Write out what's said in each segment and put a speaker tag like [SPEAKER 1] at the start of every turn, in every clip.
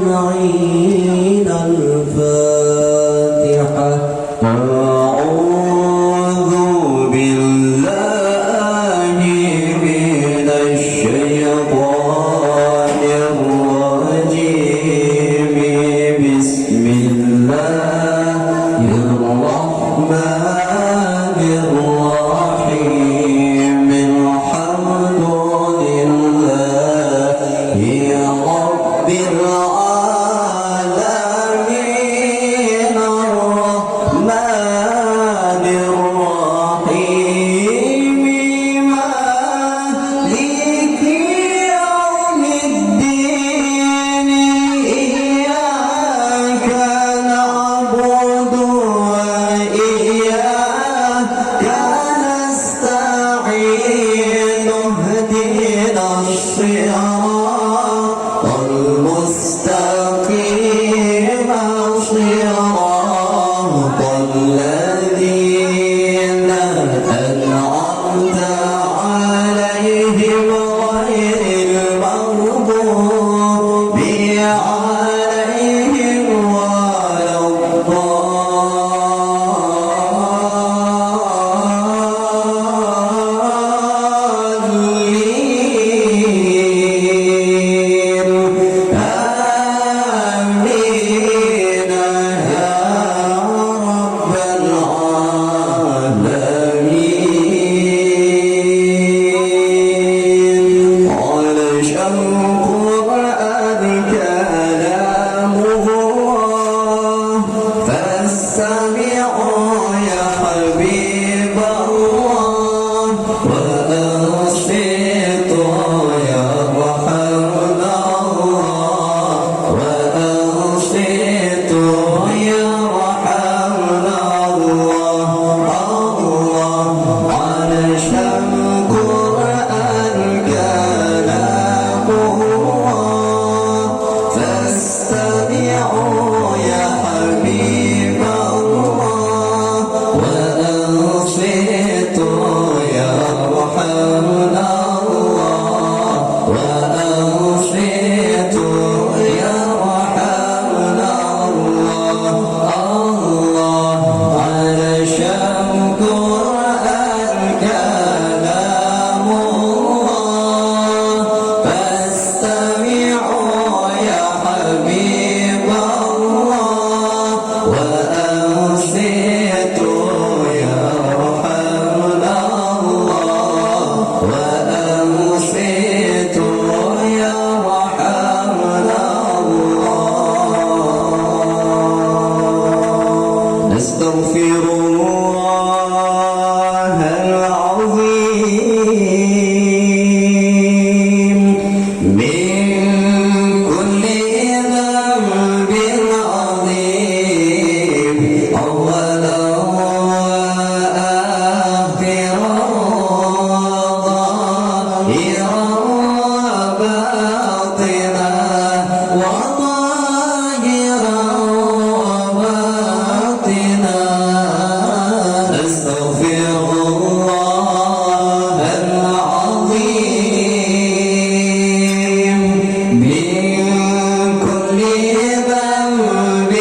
[SPEAKER 1] أجمعين. الفاتحة. أعوذ بالله من الشيطان الرجيم. بسم الله الرحمن الرحيم. الحمد لله رب العالمين. الرحمن الرحيم. مالك يوم الدين. إياك نعبد وإياك نستعين. اهدنا الصراط المستقيم. صراط الذين أنعمت عليهم غير المغضوب عليهم ولا الضالين. آمين يا رب العالمين. قال شوق القرآن كلامه. فاستمعوا يا حبيب الله وأنصتوا يرحمنا الله. وأنصتوا يرحمنا الله. الله علشان القرآن كلامه. فاستمعوا يا حبيب الله وأنصتوا يرحمنا الله. وأنصتوا يرحمنا الله. الله علشان القرآن كلام الله. فاستمعوا يا حبيب الله وأنصتوا يرحمنا الله. وأنصتوا يرحمنا الله. نستغفر الله العظيم من كل ذنب عظيم. أولا وآخرا ظاهرا وباطنا. وظاهرا وباطنا. نستغفر الله العظيم من كل ذنب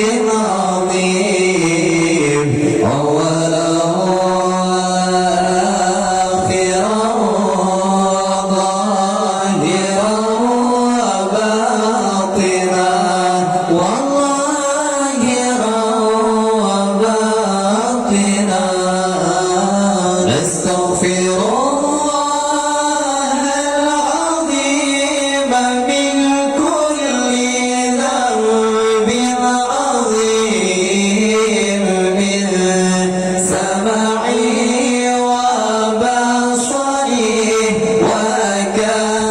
[SPEAKER 1] عظيم. أولا وآخرا ظاهرا وباطنا. وظاهرا وباطنا. نستغفر الله العظيم من كل ذنب عظيم. من سمعي وبصري وكلامي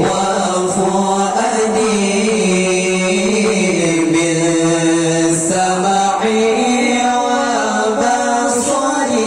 [SPEAKER 1] وفؤادي. من سمعي وبصري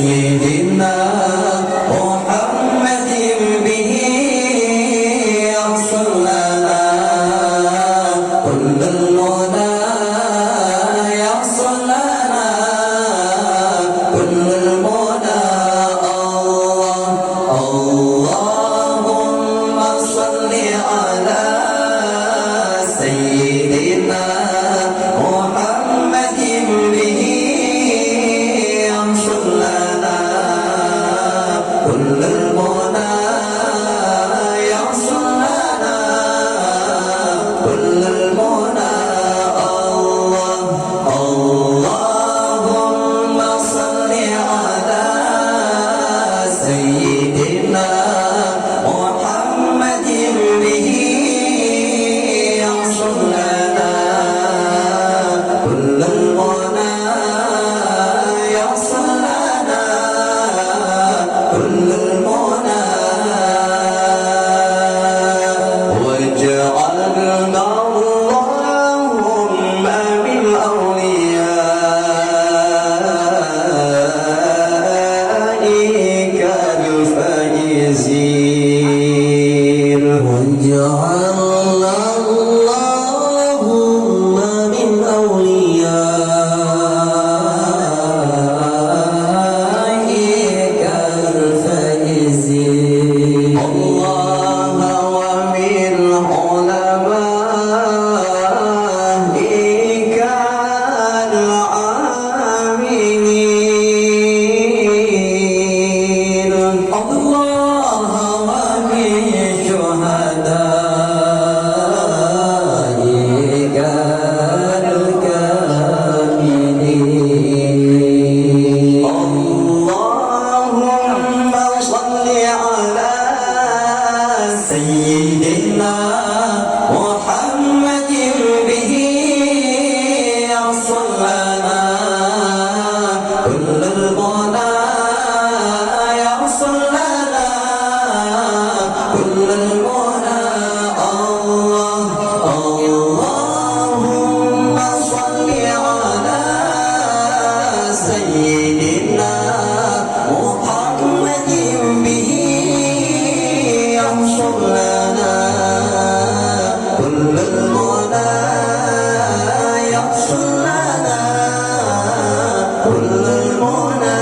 [SPEAKER 1] سيدنا محمد به يحصل لنا كل المنى يحصل لنا كل المنى اللهم صل على سيدنا محمد به يحصل لنا كل المنى يحصل لنا كل المنى اللهم صل على سيدنا محمد به يحصل لنا كل المنى يحصل لنا كل المنى وجعلنا اللهم من أوليائك الفائزين وجعلنا اللهم من أوليائك الفائزين الله ومن علمائك العاملين الله ومن شهدائك الكاملين اللهم صل على سيدنا محمد به يحصل لنا كل المنى يحصل لنا كل المنى اللهم صل على سيدنا محمد به يحصل لنا كل المنى يحصل لنا كل المنى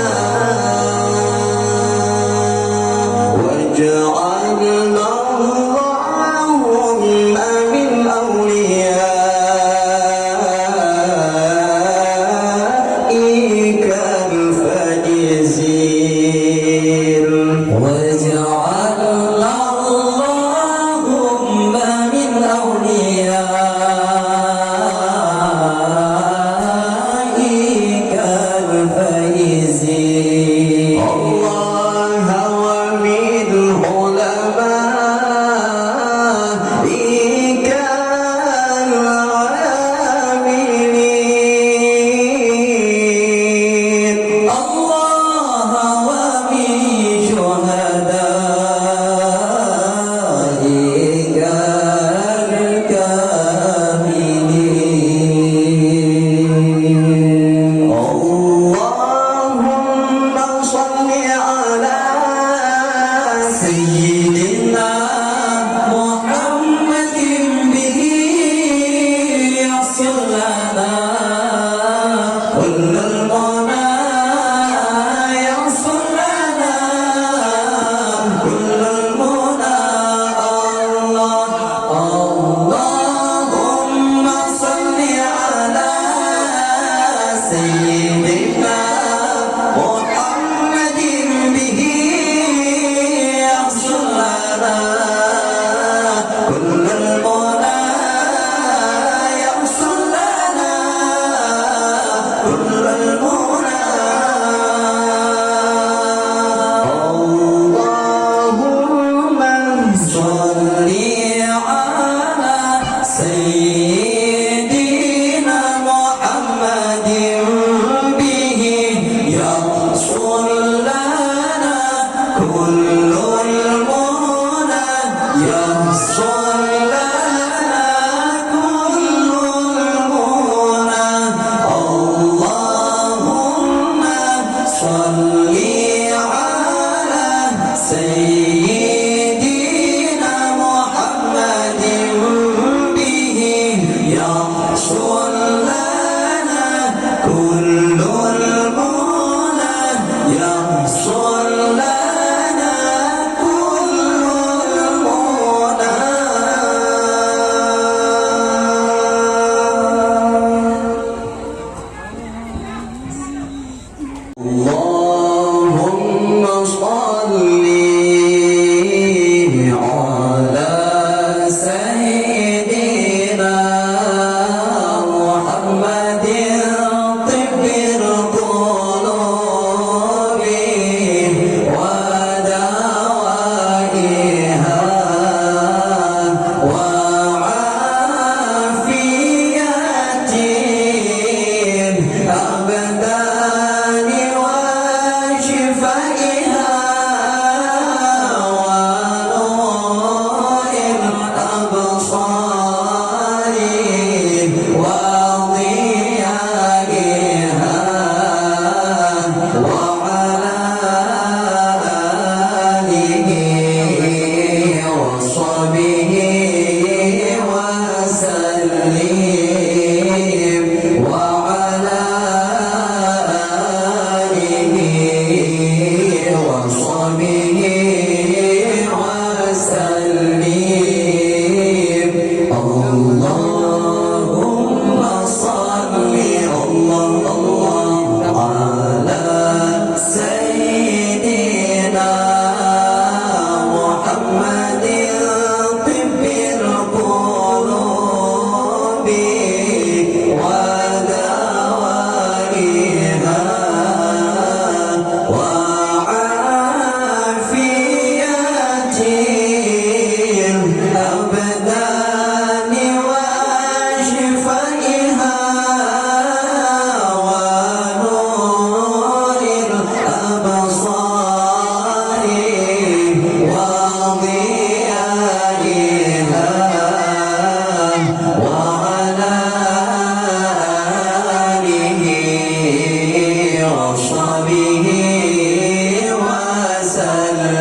[SPEAKER 1] وجعلنا اللهم من أوليائك الفائزين وجعلنا اللهم من أوليائك الفائزين الله ومن علمائك العاملين الله ومن شهدائك الكاملين اللهم صل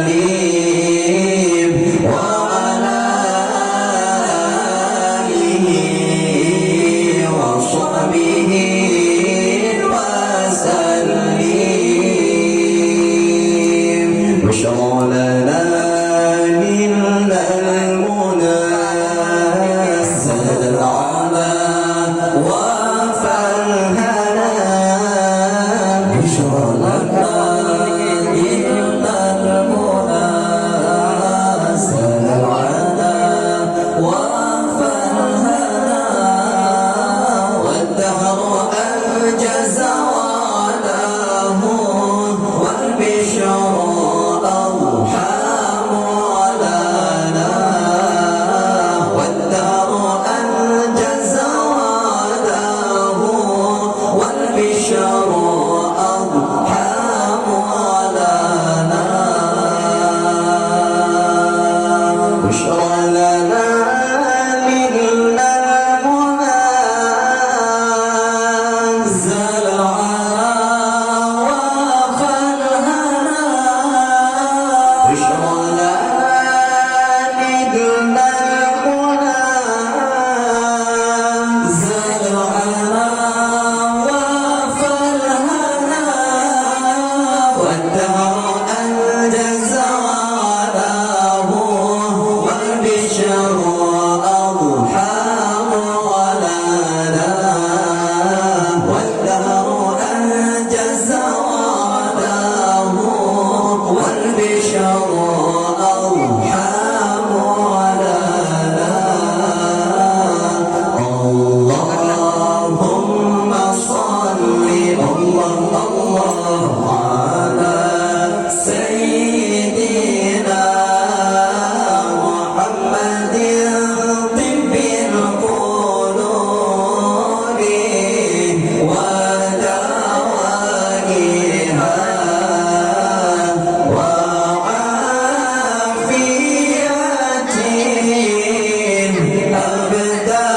[SPEAKER 1] سليم وعلى آله وصحبه وسلم. بشرى لنا من المنى زاد العلا وفرحنا. بشرى لنا من المنى زاد العلا وفرحنا. والدهر أنجز وعلاه والبشر أرحام علينا. والدهر أنجز وعلاه والبشر أرحام علينا. بشرى لنا من المنى زال العلا وفرحنا. بشرى لنا من المنى زال العلا وفرحنا. والدهر أنجز وعلاه والبشر أرحام علينا. والدهر أنجز وعلاه والبشر أرحام علينا. اللهم صل الله على سيدنا محمد طب القلوب ودوائها وعافية الأبدان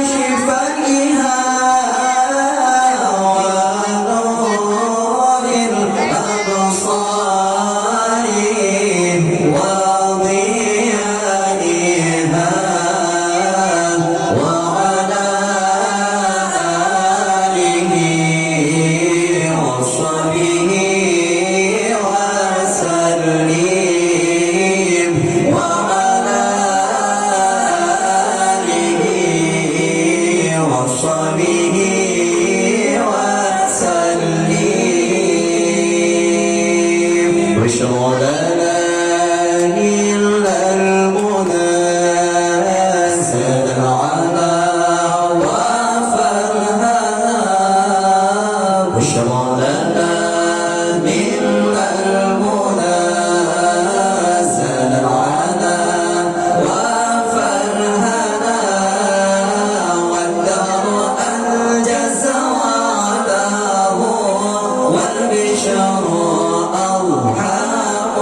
[SPEAKER 1] وشفائها ونور الأبصار وضيائها. وعلى آله وصحبه وسلم. وعلى آله وصحبه وسلم. بشرى لنا من المنى زاد العلا وفرحنا. بشرى لنا من المنى زاد العلا وفرحنا. والدهر أنجز وعلاه والبشر أرحام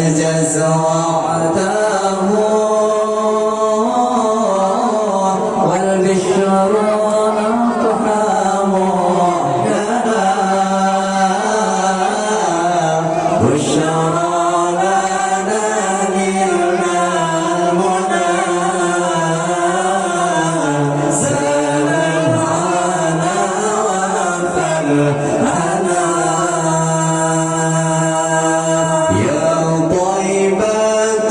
[SPEAKER 1] أنجز وعده والبشر أقحام لنا بشرى لنا نلنا المنى سلامنا وفرحنا يا طيبة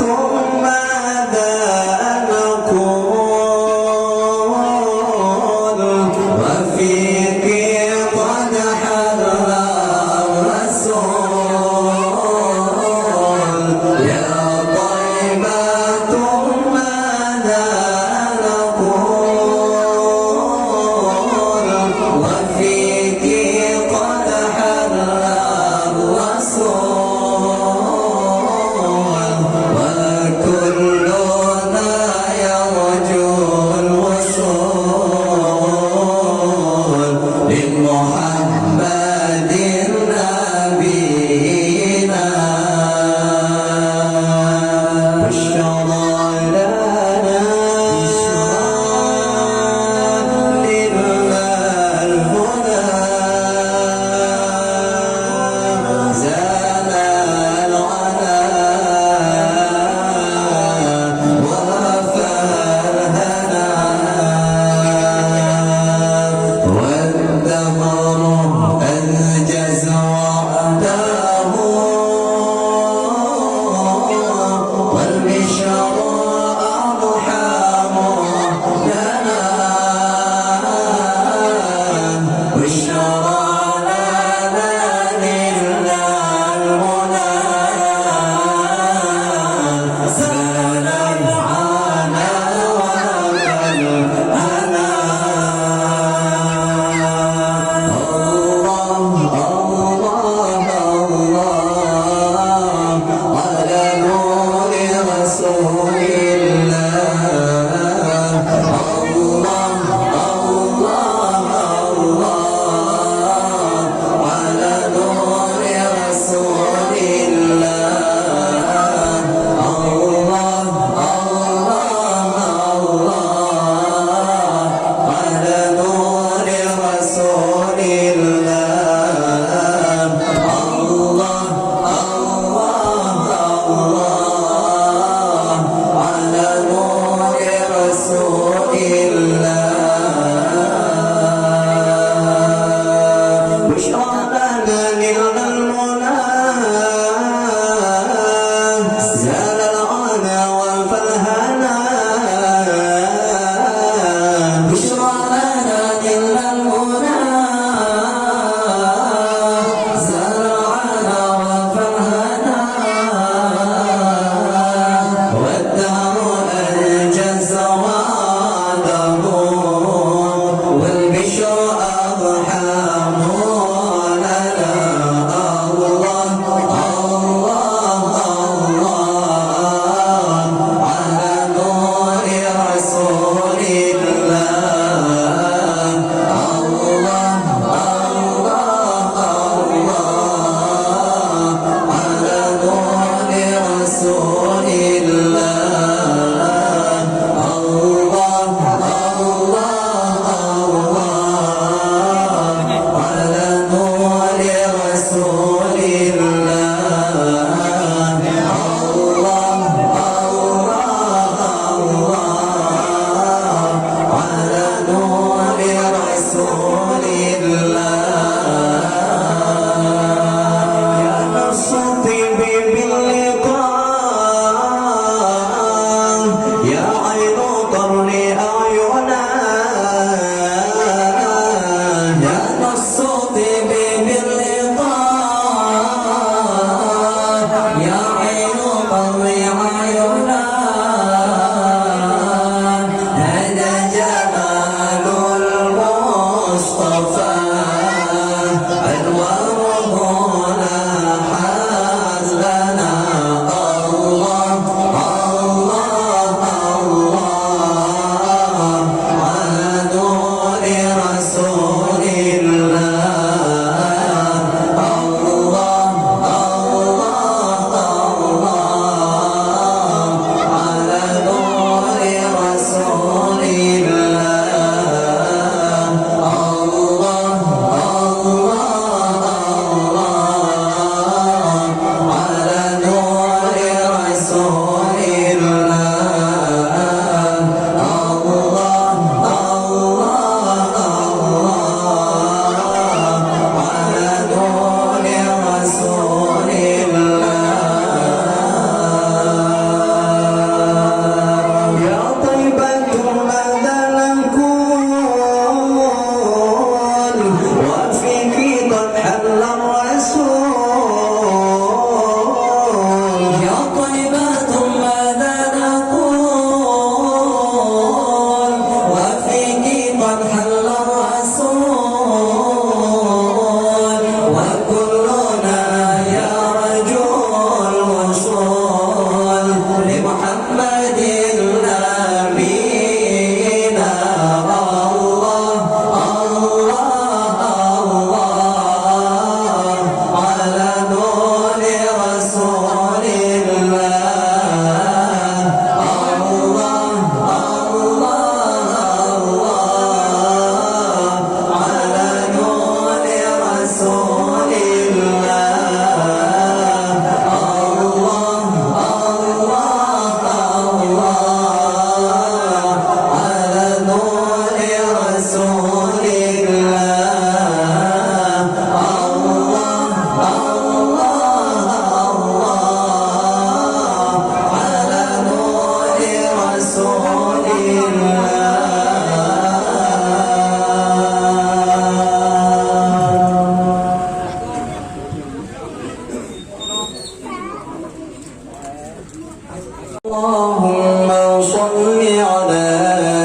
[SPEAKER 1] اللهم صل على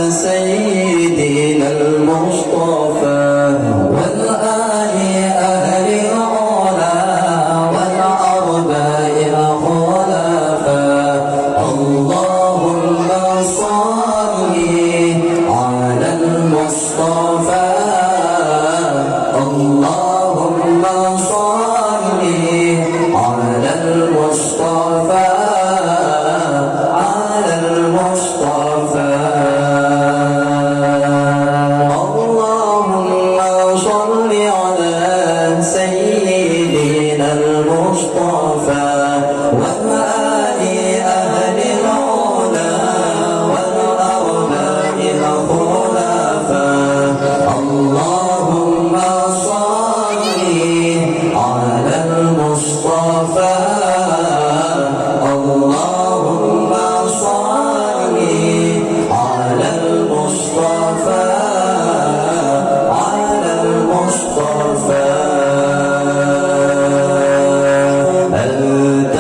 [SPEAKER 1] سيدنا المصطفى والآل أهل العلا والأرباء الخلفاء اللهم صل على المصطفى اللهم صل على المصطفى اللهم صل على سيدنا المصطفى وآل أهل العلا والأرباء الخلفاء اللهم صل على المصطفى اللهم صل على المصطفى أنت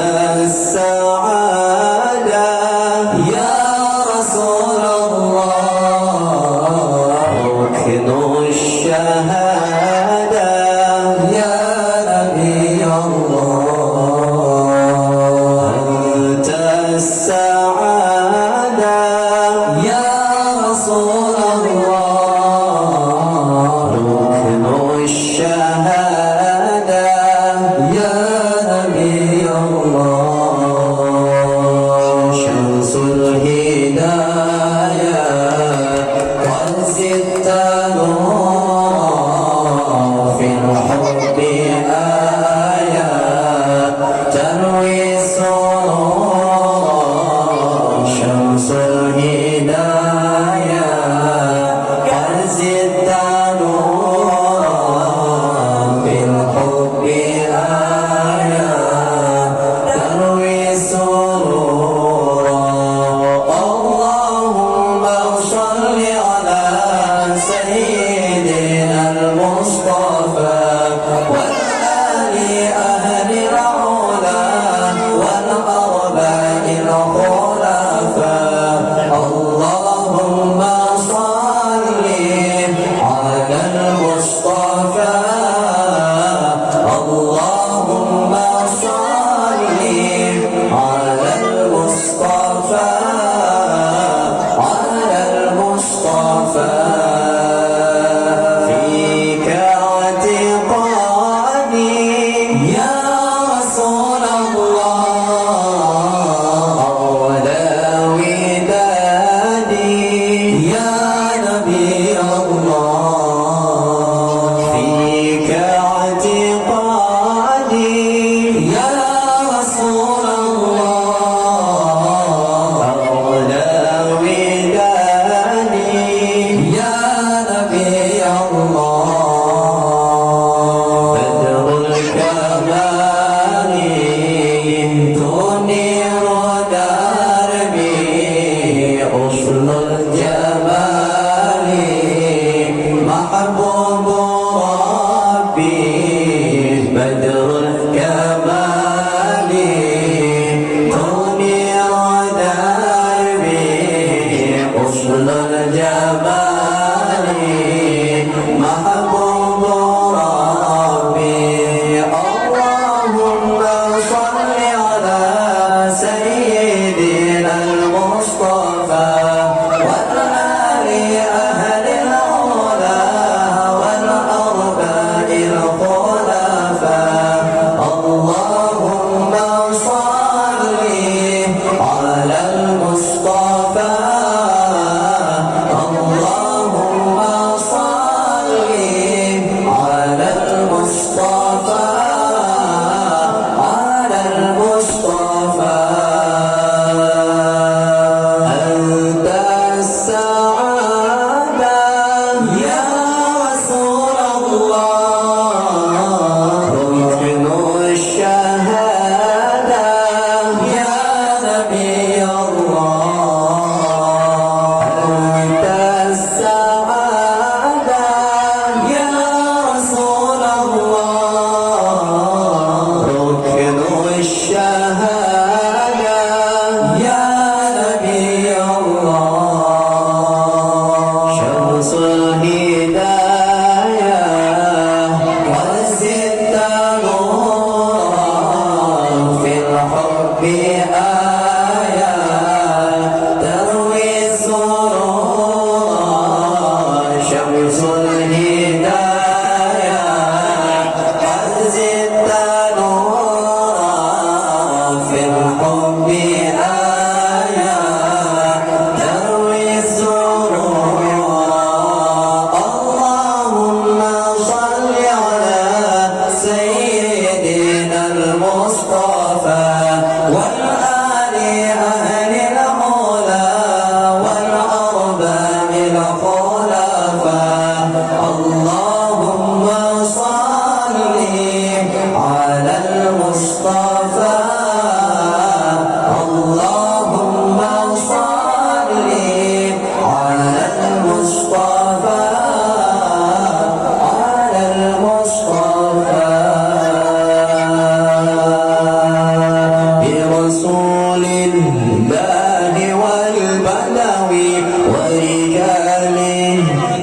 [SPEAKER 1] برسول الله والبدوي ورجال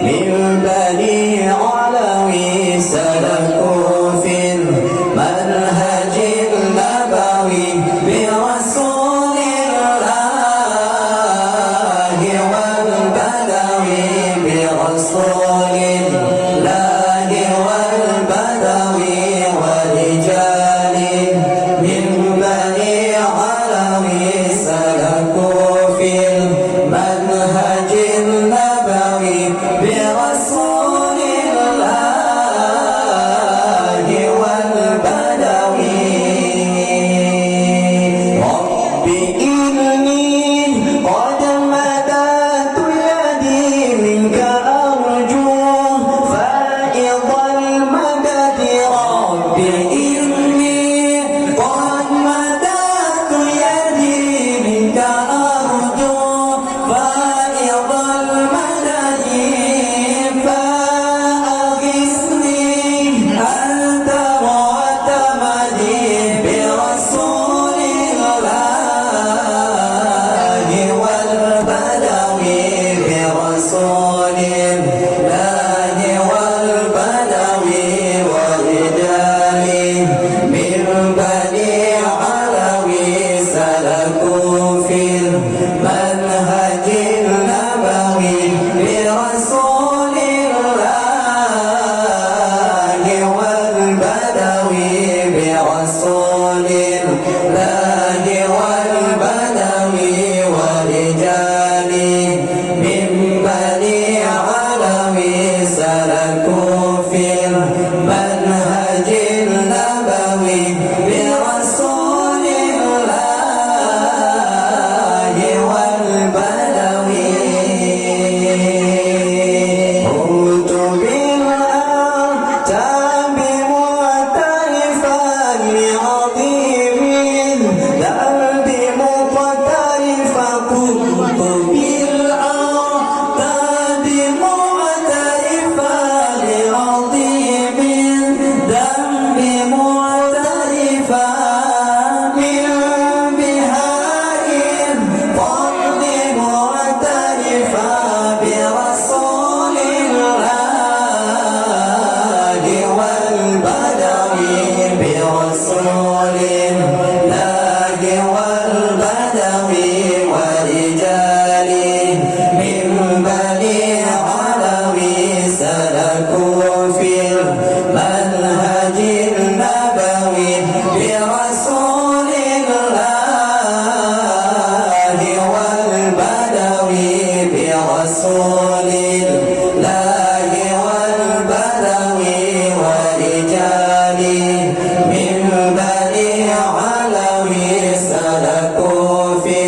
[SPEAKER 1] من بني علوي سلكوا في المنهج النبوي برسول الله والبدوي برسول الله والبدوي ورجال من بني علوي سلكوا في المنهج النبوي برسول الله والبدوي رب إني قد مددت يدي منك أرجو فائض المدد رب إني قد مددت يدي منك أرجو فائض المدد فأغثني أنت معتمدي برسول الله والبدوي برسول الله والبدوي ورجال من بني علوي سلكوا في المنهج النبوي برسول الله والبدوي برسول الله والبدوي ورجال من بني علوي سلكوا في المنهج النبوي برسول الله والبدوي قلت بالأعتاب معترفا لعظيم الذنب مقترفا قلت بالأعتاب معترفا لعظيم الذنب معترفا من بهاء الفضل معترفا برسول الله والبدوي برسول الله والبدوي ورجال من بني علوي سلكوا في المنهج النبوي برسول الله والبدوي برسول الله والبدوي ورجال من بني علوي سلكوا في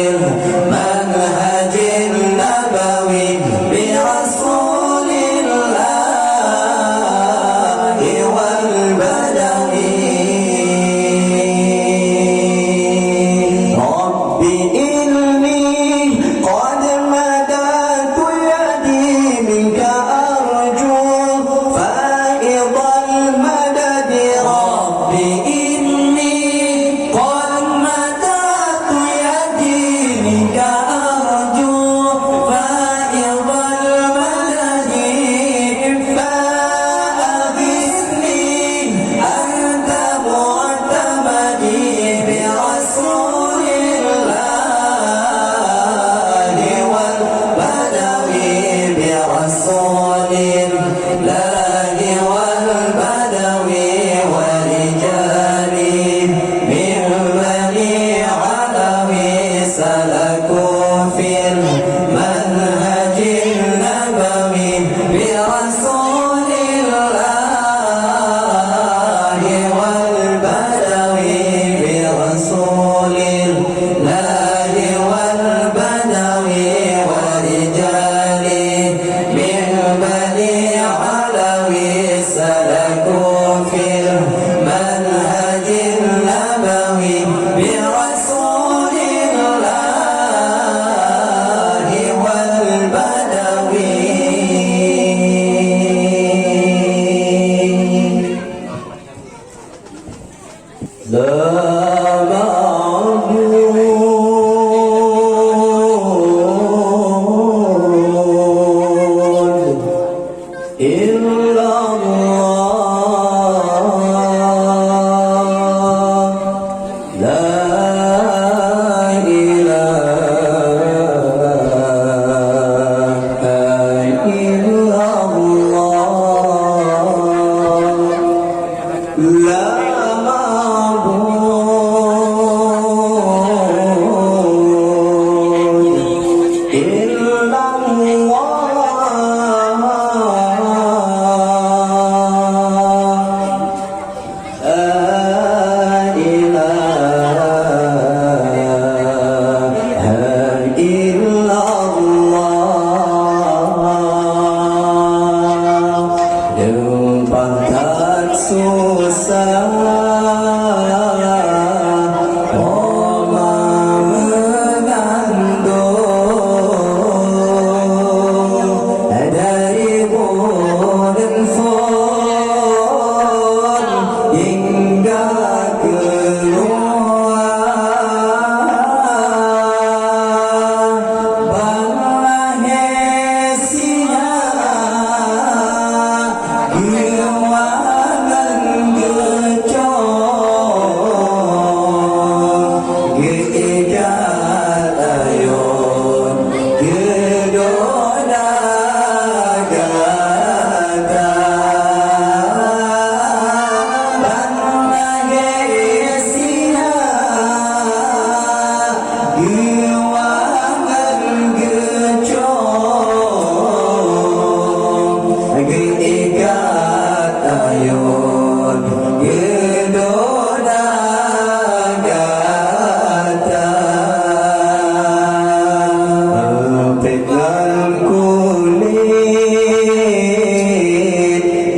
[SPEAKER 1] ikat ayun gedona gata banage sia guangan gecong ikat ayun gedona gata pegang kulit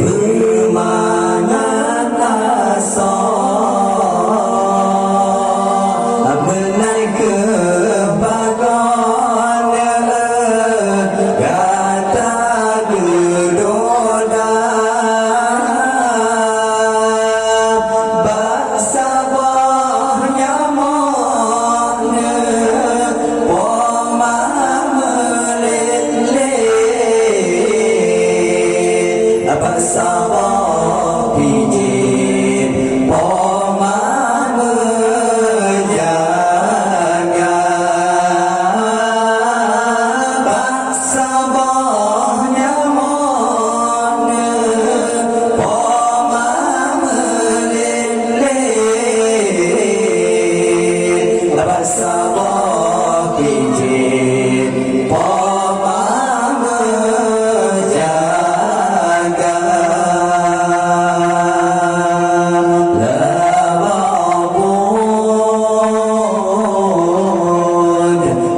[SPEAKER 1] bermangat asal menaik ke bagon gata gedona basabah nyamone poma melele basabah pijit poma menjaga basabah nyamone poma melele basabah pijit poma menjaga la ma'bud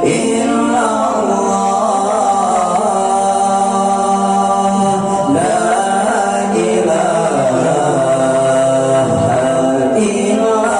[SPEAKER 1] illallah la ilaha illallah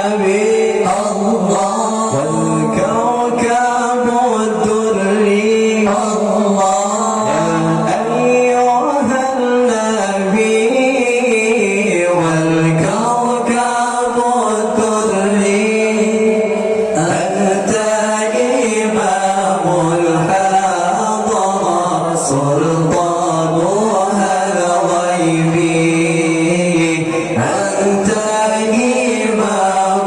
[SPEAKER 1] النبي الله والكوكب الدري الله يا أيها النبي والكوكب الدري أنت إمام الحضارة سلطانها الغيبي أنت إمام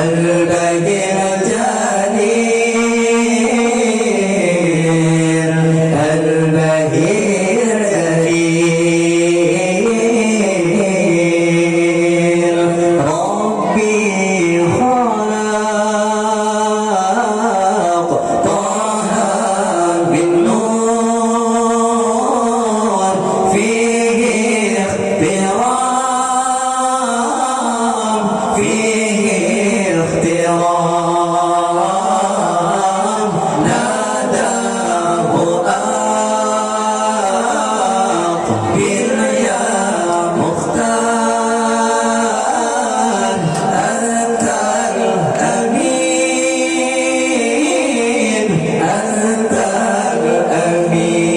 [SPEAKER 1] البهير جليل البهير جليل ربي خلق طه بالنور فيه اخترام فيه اخترام ناداه أقبل يا مختار أنت الأمين أنت الأمين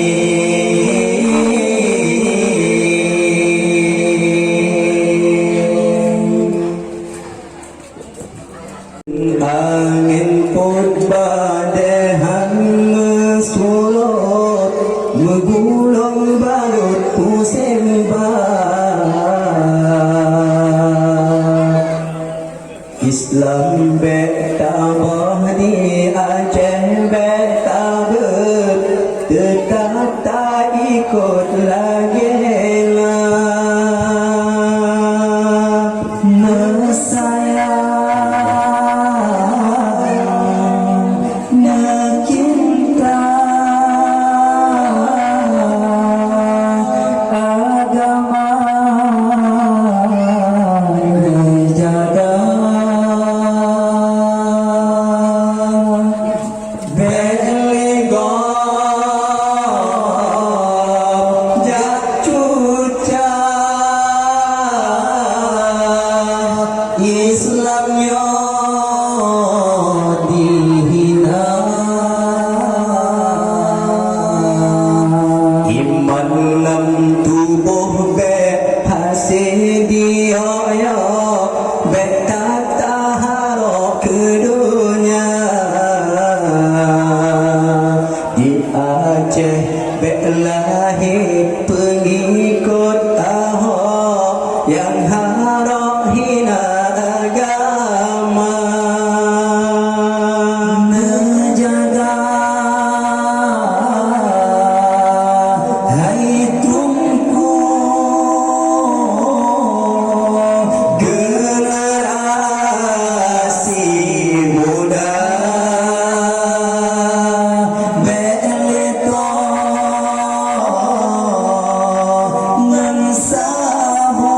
[SPEAKER 1] Angin pun badai mesurut menggulung balut musim Islam bertambah di Aceh bertabur tetap tak ikut lagi lah sayang nak cinta agama menjaga belegom jak cuca Islam yo dihina iman lam tubuh be hasil dia yo be tata haro ke dunia di Aceh be lahir pengikut Ahok yang harok hina agama menjaga hai trumku generasi muda beleto mensahu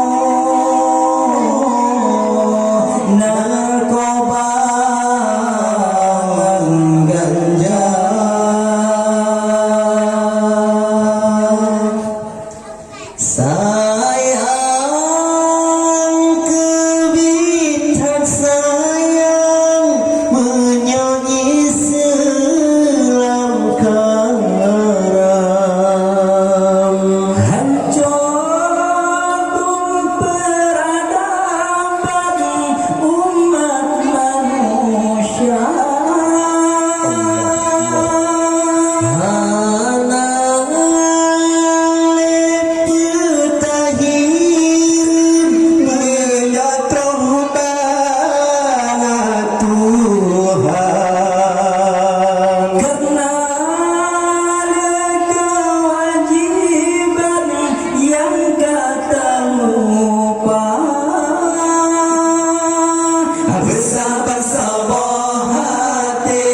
[SPEAKER 1] narkoba ganja sayang kebitak sayang menyanyi selam karam hancur peradaban umat manusia Bersabar-sabar hati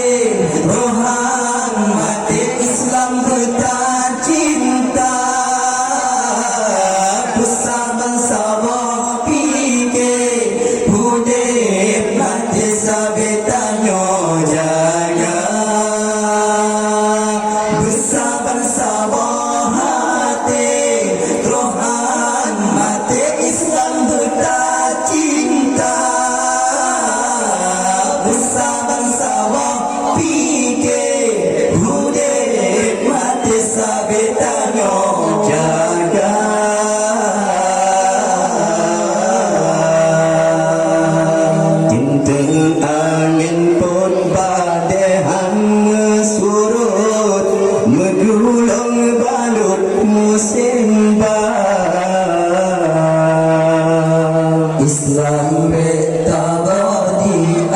[SPEAKER 1] rohan mati Islam kita cinta bersabar-sabar fikir hudib mati sabitanyo jaga bersabar-sabar hati rohan mati Islam kita cinta bersabar-sabar fikir hudib mati sabitanyo jaga Tintin angin pun badai surut menggulung balut musim Islam bertabar di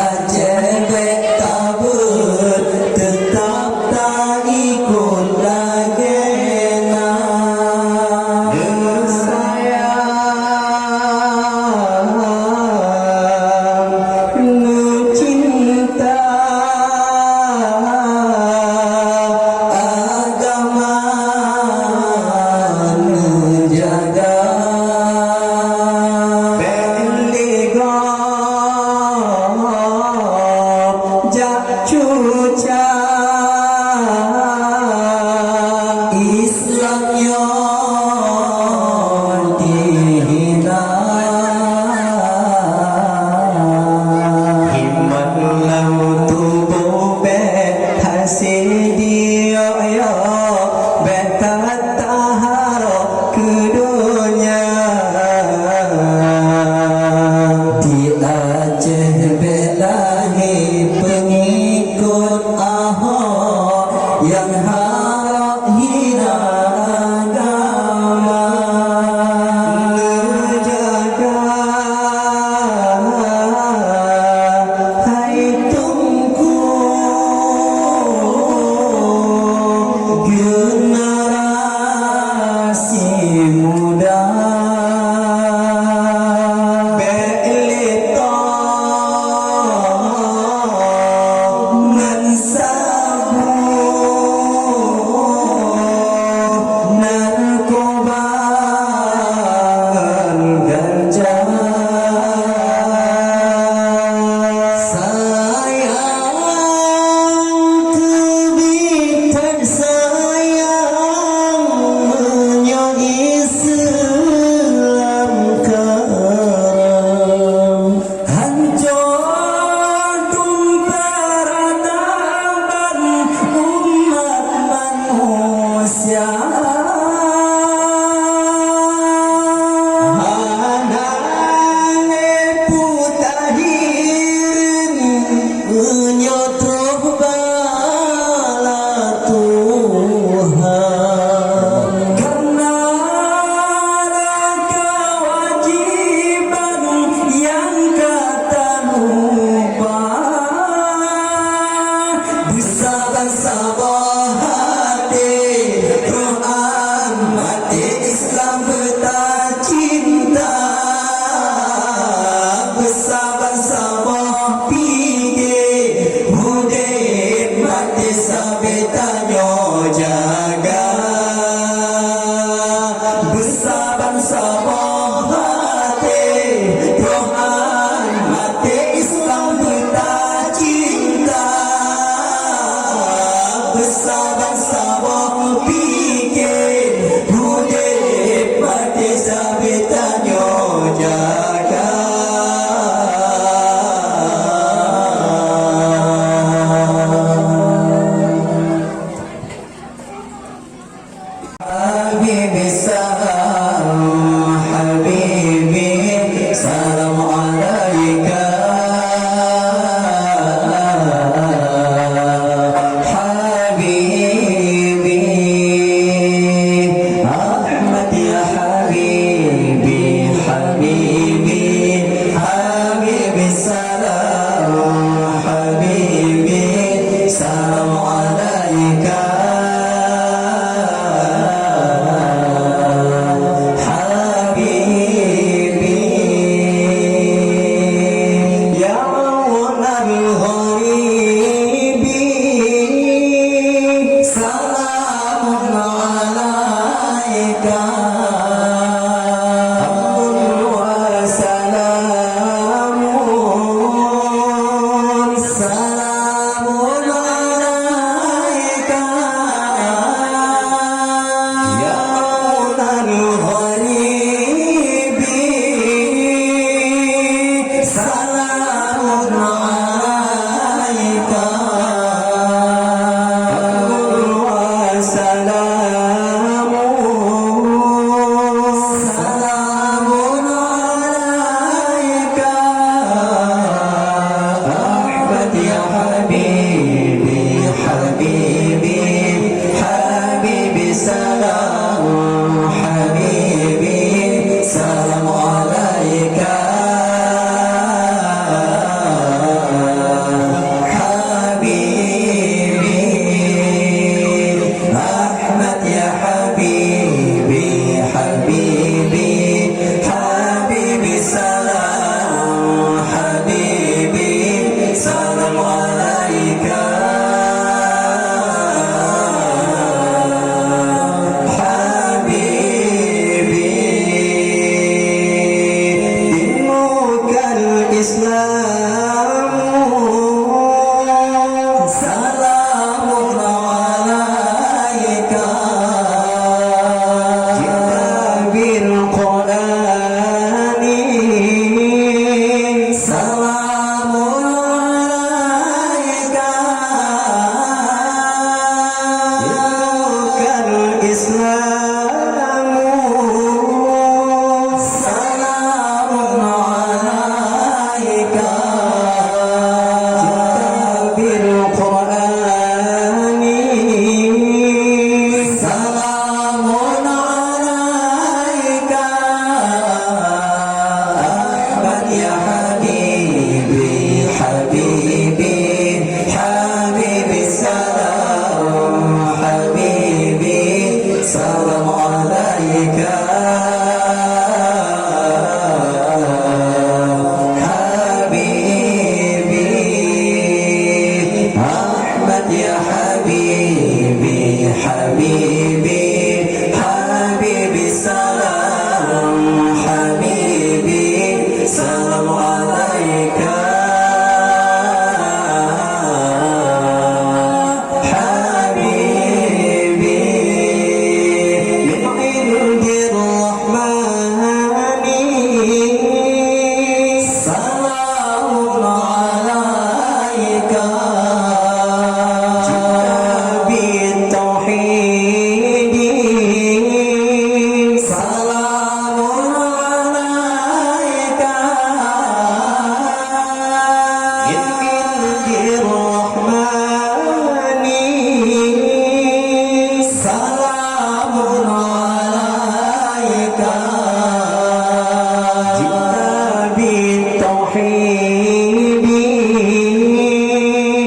[SPEAKER 1] حبيبي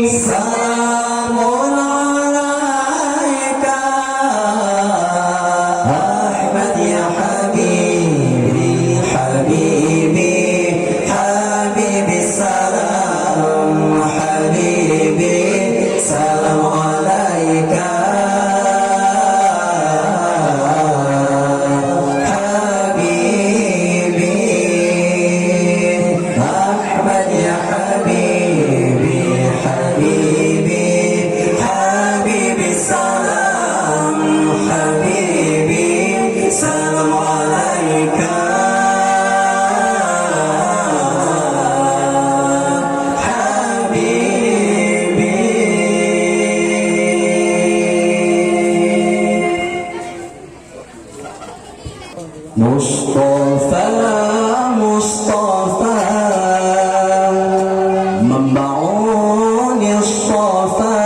[SPEAKER 1] سلام عليك أحمد يا حبيبي حبيبي حبيبي سلام حبيبي سلام عليك Mustafa, Mustafa, membaun Mustafa,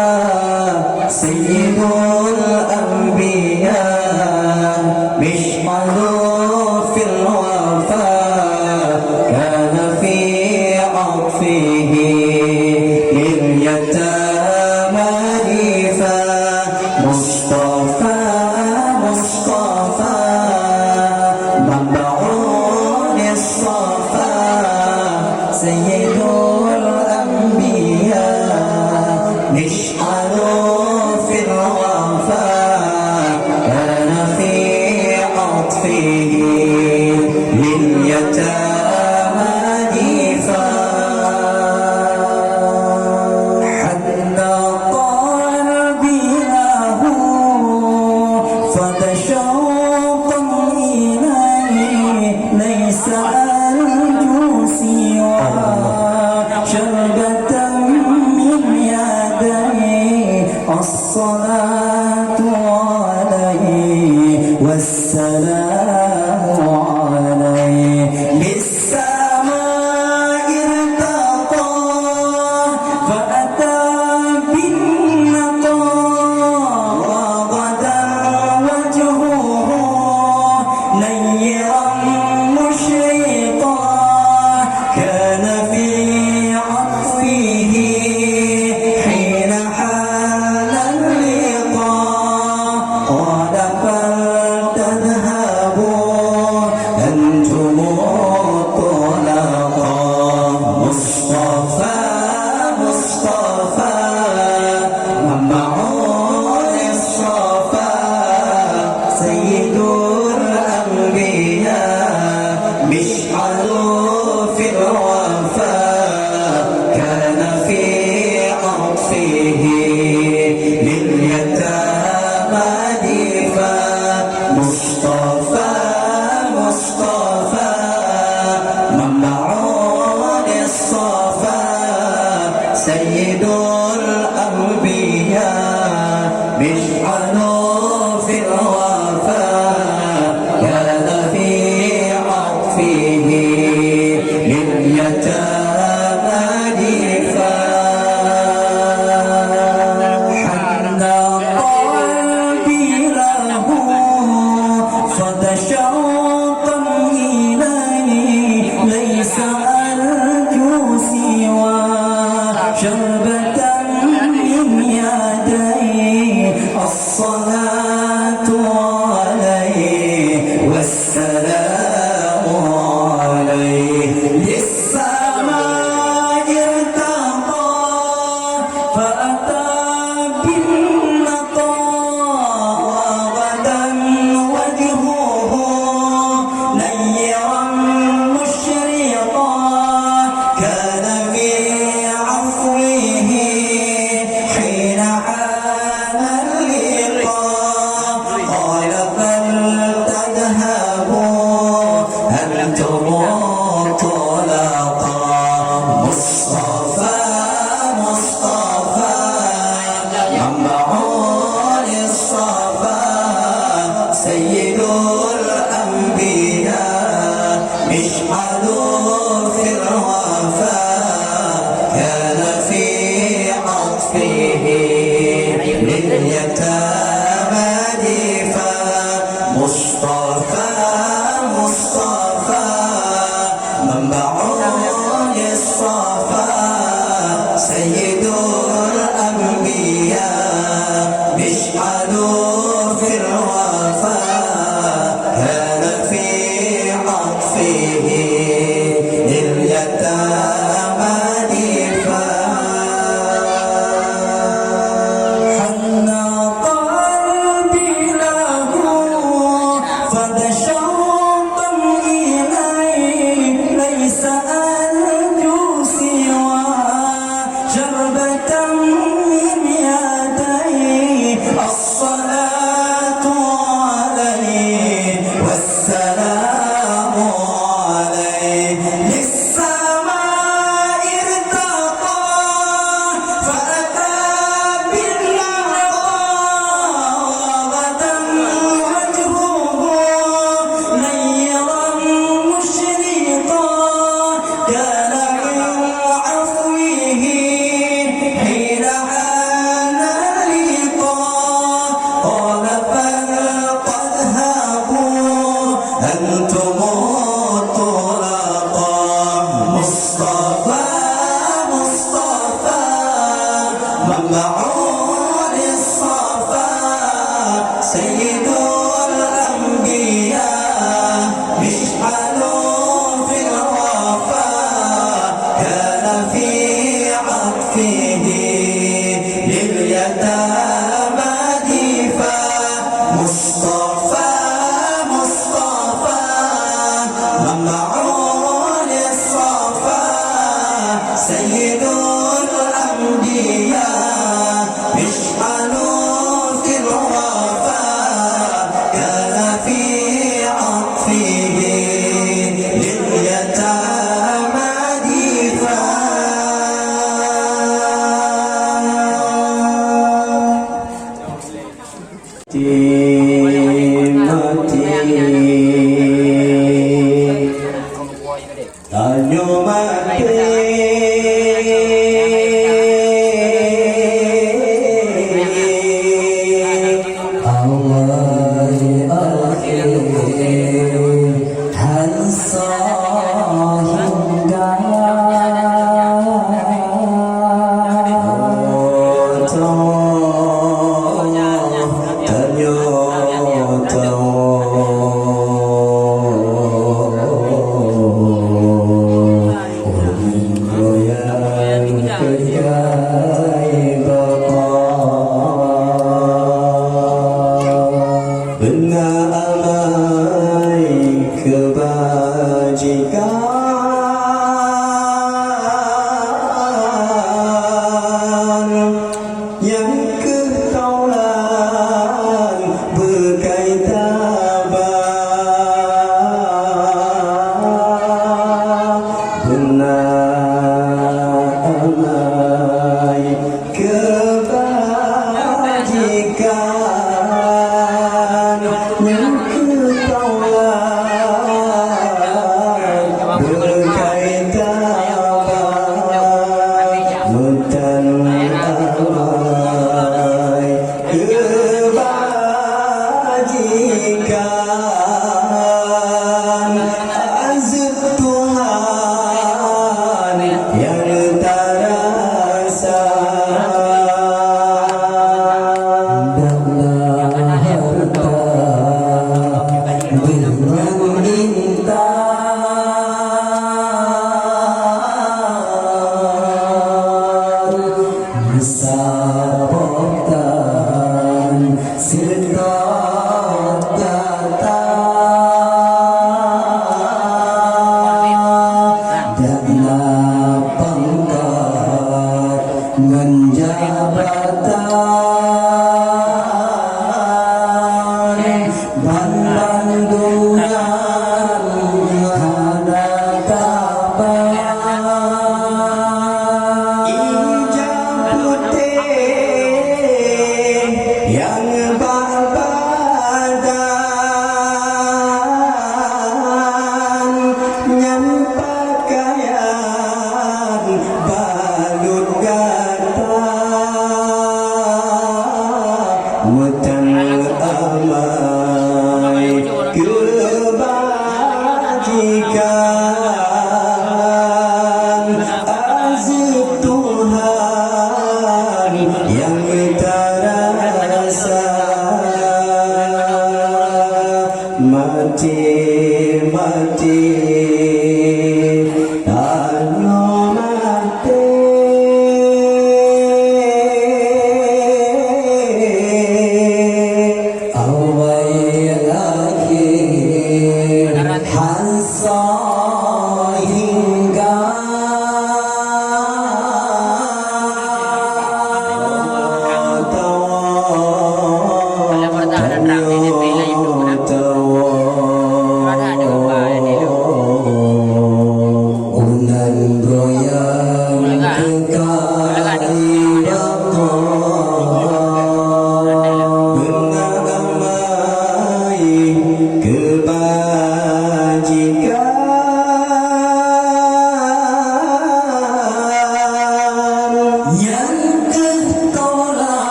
[SPEAKER 1] Sayyidul Anbiya, mish'alu fil wafa, kana fi 'atfihi lil yatama difa. Mustafa, Mustafa, Sayyidul Anbiya, mish'alu fil wafa, kana fi 'atfihi lil yatama difa. Hanna qalbi lahu fatashawqan ilayhi laysa شربة من يديه الصلاة عليه والسلام عليه للسماء ارتقى فأتى بالنقى وغدا وجهه نيرا مشرقا كان في حين حان اللقاء قال فلتذهبوا أنتم الطلقاء. مصطفى مصطفى منبعون الصفا سيد الأنبياء مشعل في الوفا كان في عطفه لليتامى دفا. مصطفى مصطفى منبعون الصفا سيد الأنبياء مشعل في الوفا كان في عطفه لليتامى دفا. حنى قلبي له فتشوقا إليه ليس أرجو سوى شربة من يديه الصلاة عليه والسلام عليه للسماء ارتقى فأتى بالنقى وغدا وجهه نيرا مشرقا كان في عفوه Mustafa Mustafa مبعوث الصفا سيد الأنبياء مشعل في الوفا كان في عطفه لليتامى ديفا مصطفى مصطفى مبعوث الصفا سيد الأنبياء مشعل في الوفا كان في عطفه لليتامى ديفا Tanyo kebajikan yang ketaulan berkaitan benar amai kebajikan yang ketaulan berkaitan mutan amai kebajikan azab Tuhan yang terasa dalam harta dengan intan sabotan sedot datang dana pangkat menjabatan bandungan hadapan ijab putih yang berbadan yang pakaian balut gata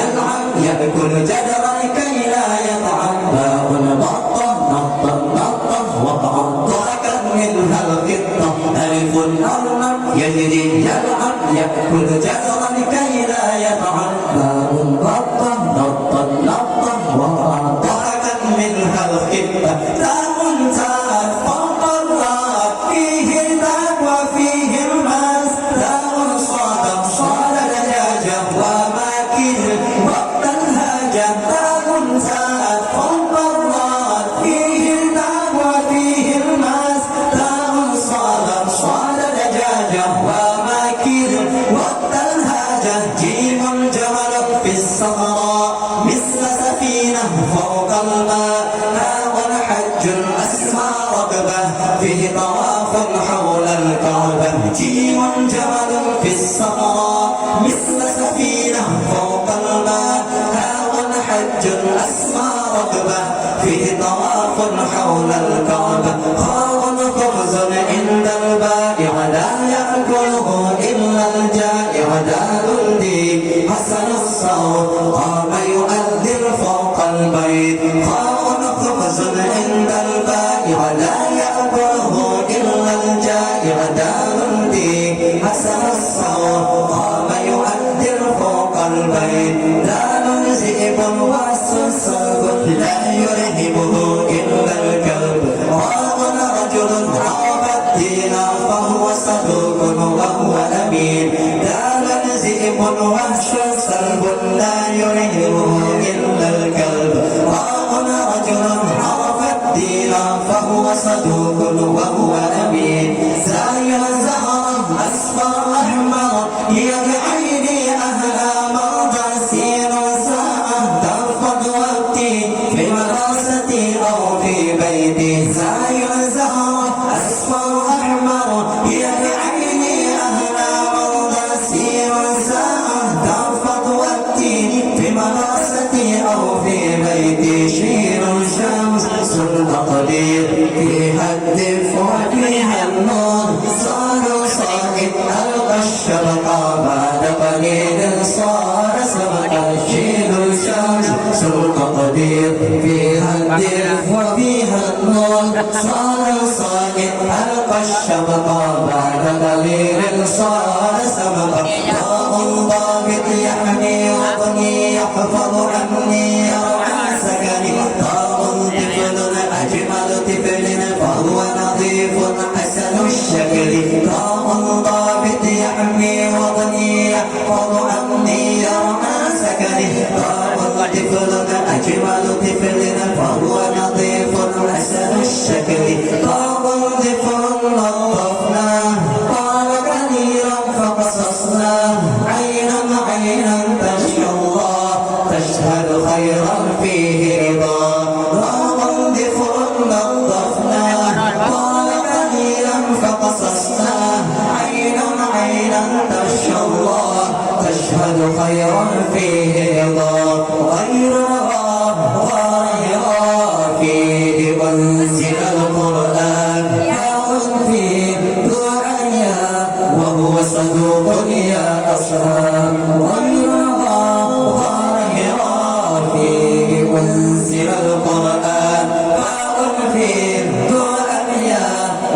[SPEAKER 1] يلعب يأكل جدرا كي لا يطعم باء بطة نطا نطا وقعا تركا منها القطة ألف أرنب يجري يلعب يأكل جدرا كي لا يطعم باء بطة نطا نطا وقعا تركا منها القطة تاء تاء فوق الراء فيه الباء وفيه الماس تاء صاد صاد دجاجة وماكل وقت الهاجة تاء تاء فوق الراء فيه الباء وفيه الماس تاء صاد صاد دجاجة وماكل وقت الهاجة جيم جمل في الصحراء مثل سفينة فوق الماء هاء حج أسمى ركبة فيه طواف حول الكعبة جيم جمل في الصحراء مثل سفينة فوق الماء هاء حج أسمى ركبة فيه طواف حول الكعبة خاء خبز عند البائع لا يأكله إلا الجائع دال ديك حسن الصوت قام يؤذن فوق البيت خاء خبز عند البائع لا يأكله إلا الجائع دال ديك حسن الصوت قام يؤذن فوق البيت دال ذئب والسلسل لا يرهبه إلا الكلب راغ رجل عرف الدين فهو صدوق وهو أمين دال ذئب وحش سلب لا يرهبه إلا الكلب راغ رجل عرف الدين فهو صدوق وهو أمين سايا زهرا أصفر أحمر هي بعيني أهلا مرضى سير ساعة ترفض وقتي في مدرستي أو في بيتي سايا زهرا أصفر أحمر هي بعيني أهلا مرضى سير ساعة ترفض وقتي في مدرستي أو في بيتي شير شمس التقدير فيها الدفء وفيها النور صار صائد ألقى الشبقة بعد قليل صار سبق شيل الشمس التقدير فيها الدفء وفيها النور صار صائد ألقى الشبقة بعد قليل صار سبق طاء ضابط يحمي وطني يحفظ عني يرعى سكني طاء طفل أجمل طفل فهو نظيف حسن الشكل طاء ضابط يحمي وطني يحفظ عني يرعى سكني طاء طفل أجمل طفل فهو نظيف حسن الشكل طاء طفل نظفناه قال كثيرا فقصصناه عينا عينا تشهد الله تشهد خيرا فيه رضا راض ذفر نظفناه قال كثيرا فقصصناه عينا عينا تشهد الله تشهد خيرا فيه رضا غير غير فيه أنزل القرآن حاول فيه دعيا وهو صدوق يا أصحاب غير فيه أنزل القرآن حاول فيه دعيا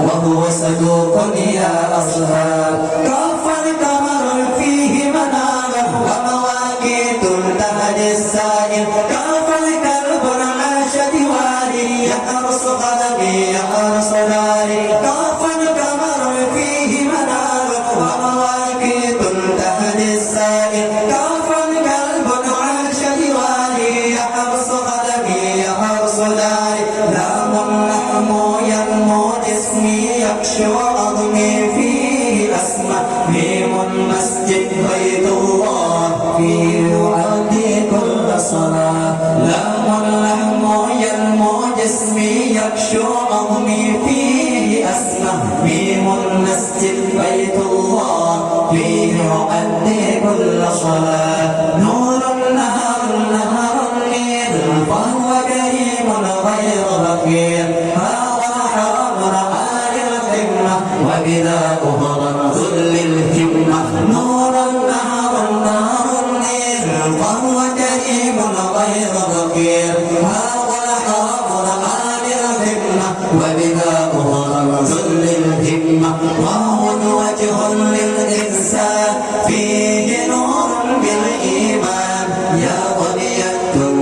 [SPEAKER 1] وهو صدوق يا أصحاب كف القمر فيه منارا ومواقيت تهدي السائل كف الكلب عاش دواري يحرس قلبي يحرس داري كف القمر فيه منارا ومواقيت تهدي السائل كف الكلب عاش دواري يحرس قلبي يحرس داري لام اللحم ينمو جسمي يكشو عظمي فيه أسمى ميم المسجد بيت الله فيه يعدي كل صلاة لام اللحم ينمو جسمي يكشو عظمي فيه أسمى ميم المسجد بيت الله فيه يعدي كل صلاة نور النهر نهر الليل فهو كريم غير بخيل هذا حرم رعاي القمة وبذا أهرا ذل الهمة نور النهر النهر الليل فهو كريم كريم غير بخير هذا الحرم عالي الهمة وبناؤه رمز للهمة وهو وجه للإنسان فيه نور بالإيمان يا بنية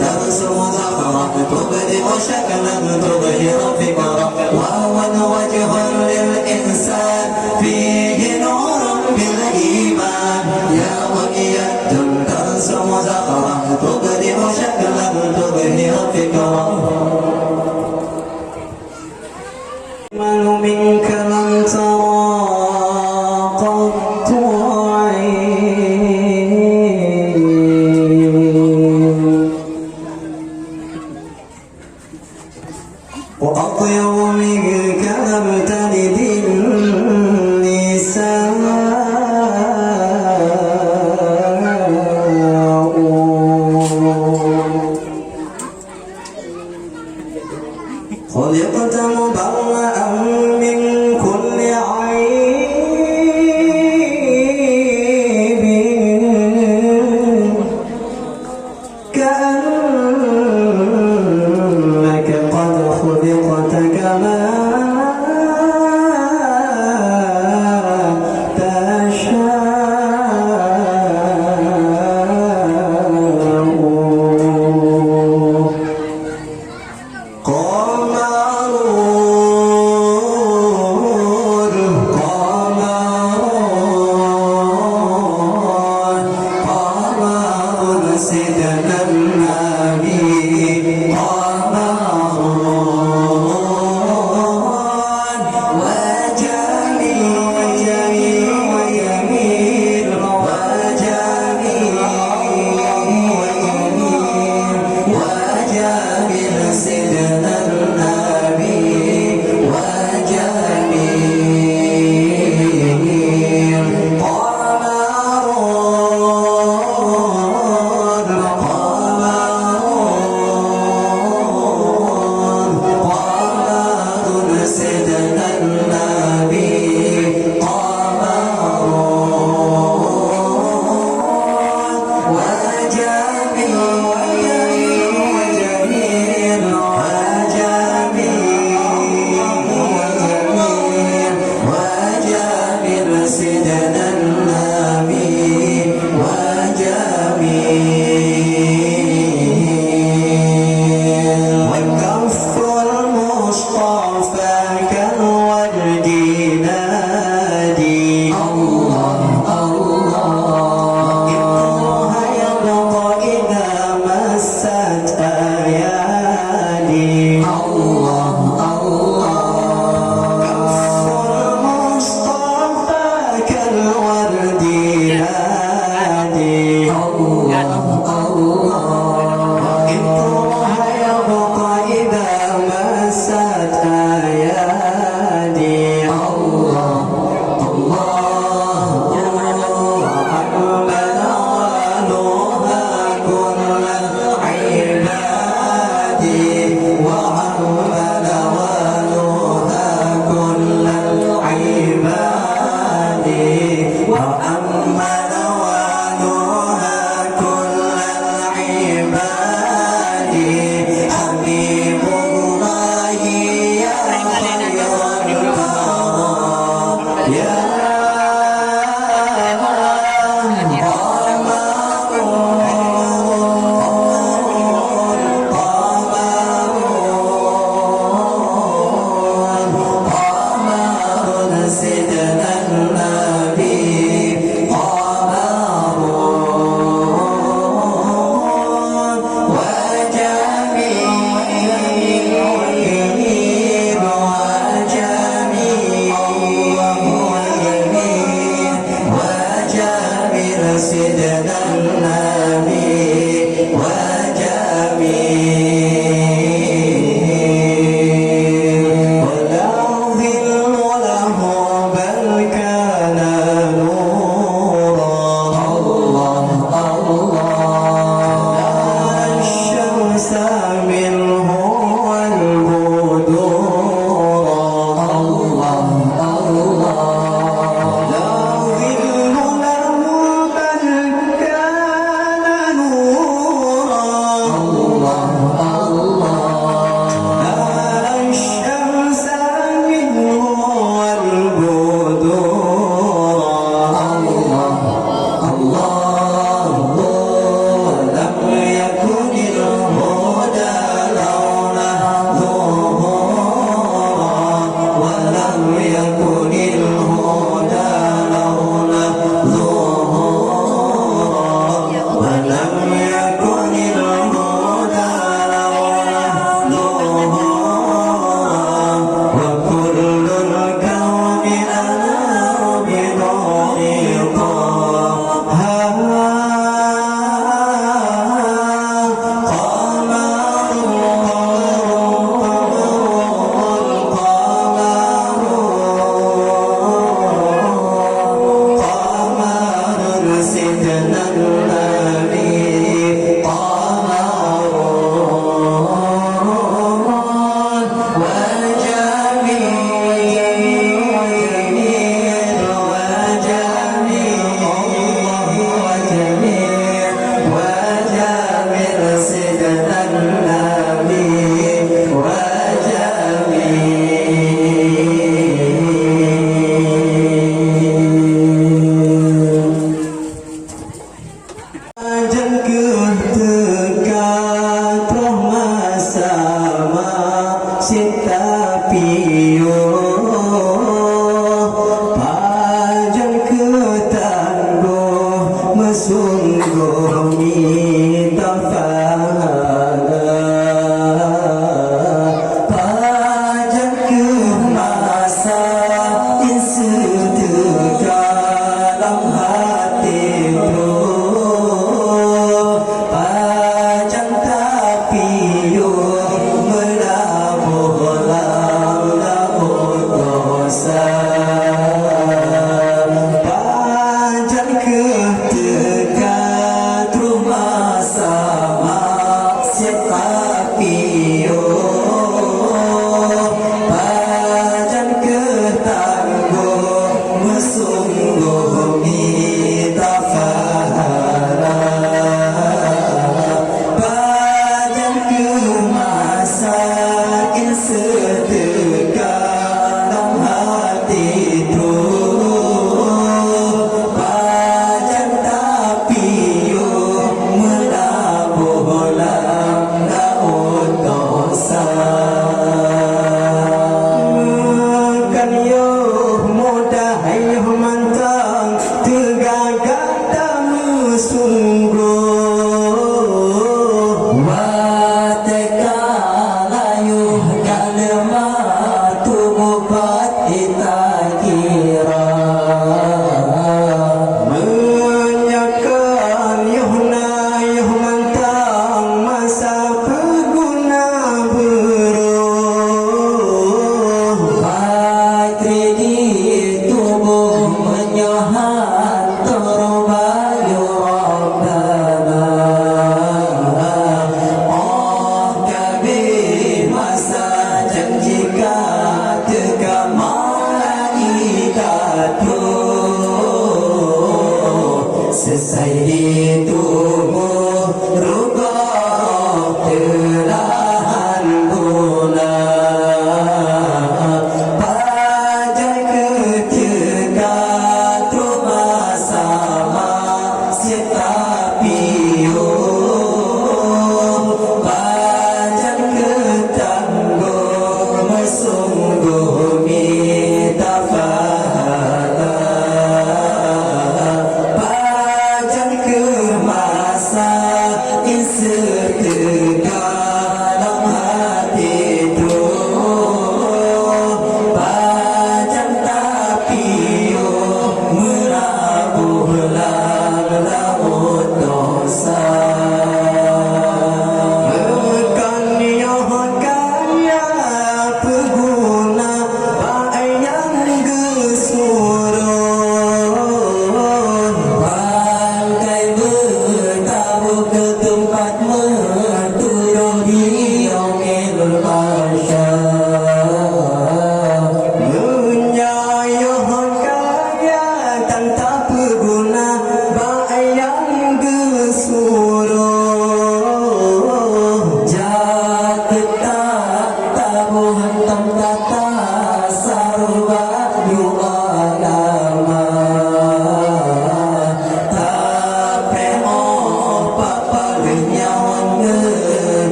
[SPEAKER 1] ترسم زهرة تبدئ شكلا تظهر فكرة وهو وجه للإنسان فيه نور بالإيمان يا بنية ترسم زهرة تبدئ شكلا تظهر فكرة من منك لم ترى قط عين وأطيب منك لم تلد النساء خلقت مبرأ من كل عيب كأنك قد خلقت كما عباد fana pajak ke masa insu dalam hati bro pajak tapi yo melabolang labor dosa pajak ke dekat rumah sama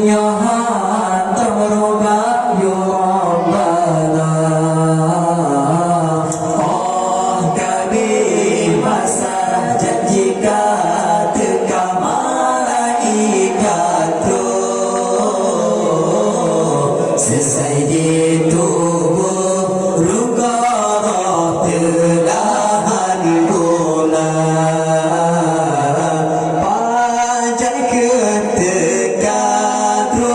[SPEAKER 1] Nyohan terubah ya Rabbana. Oh kami masa janjika teka malaikat tu selesai di tubuh luka roh telahan gula panjang ketika terus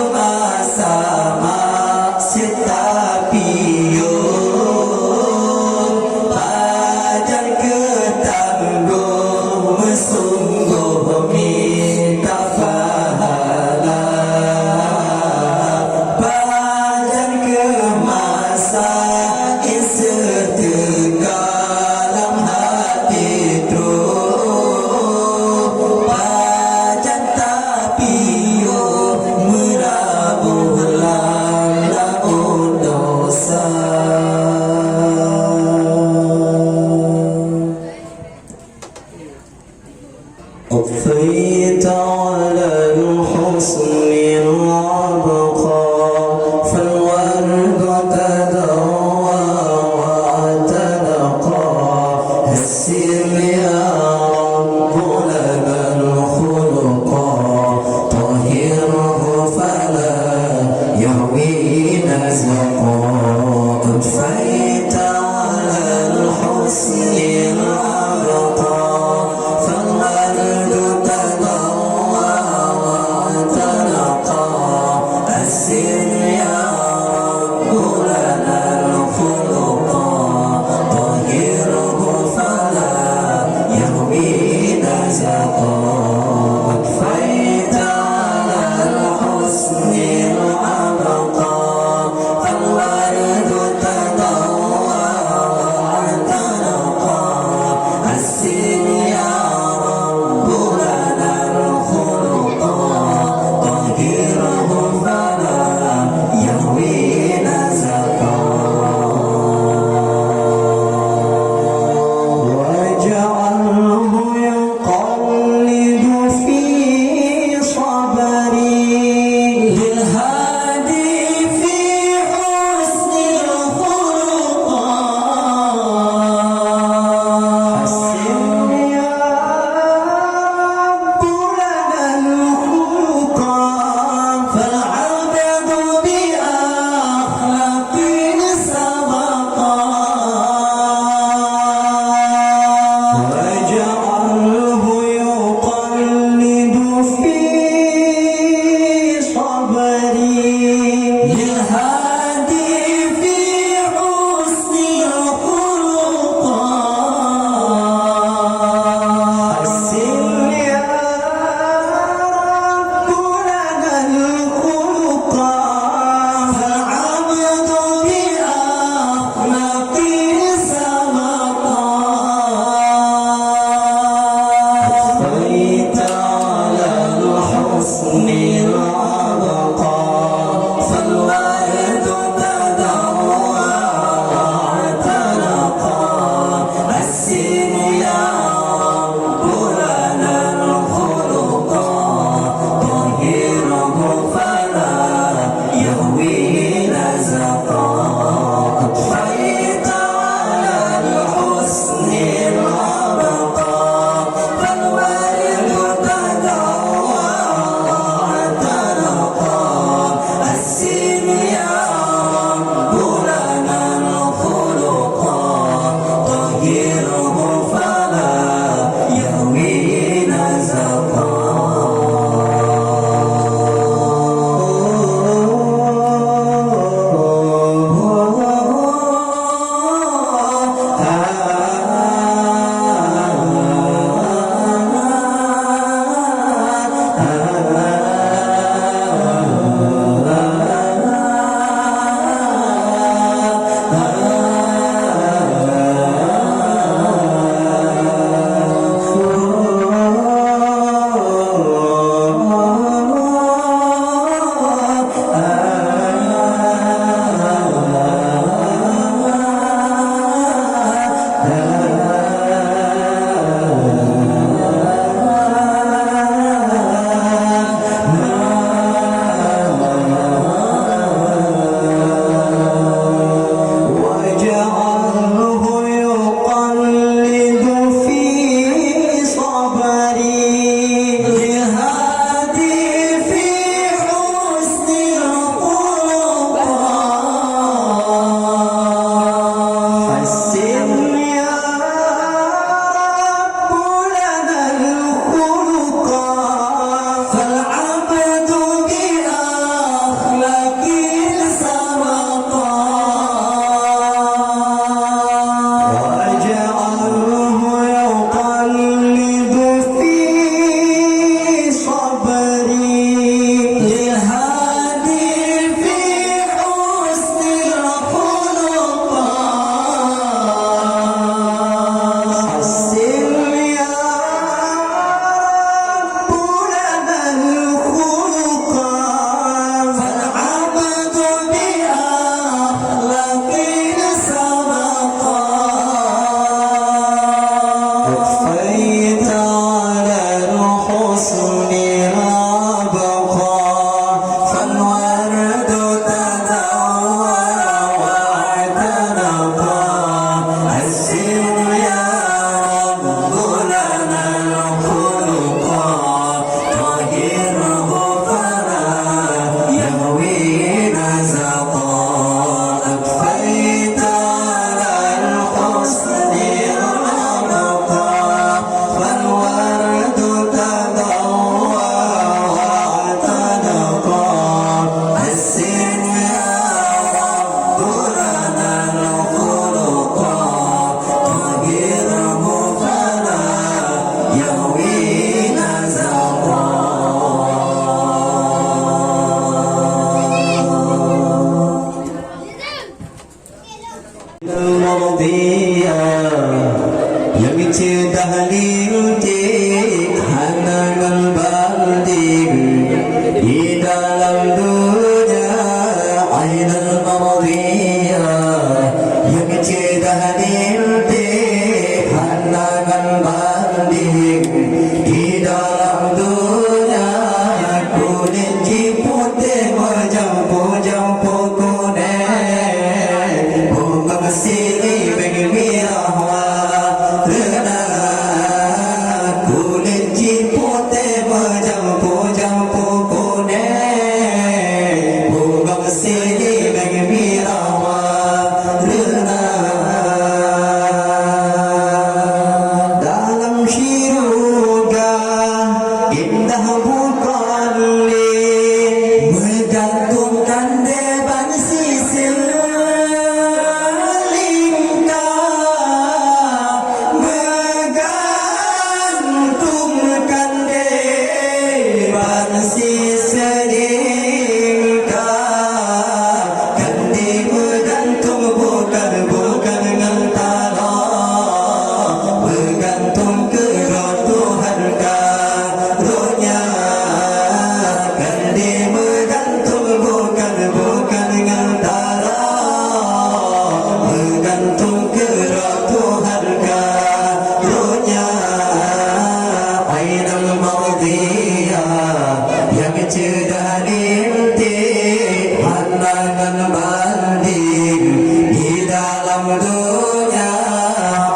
[SPEAKER 1] halangan banding di dalam dunia.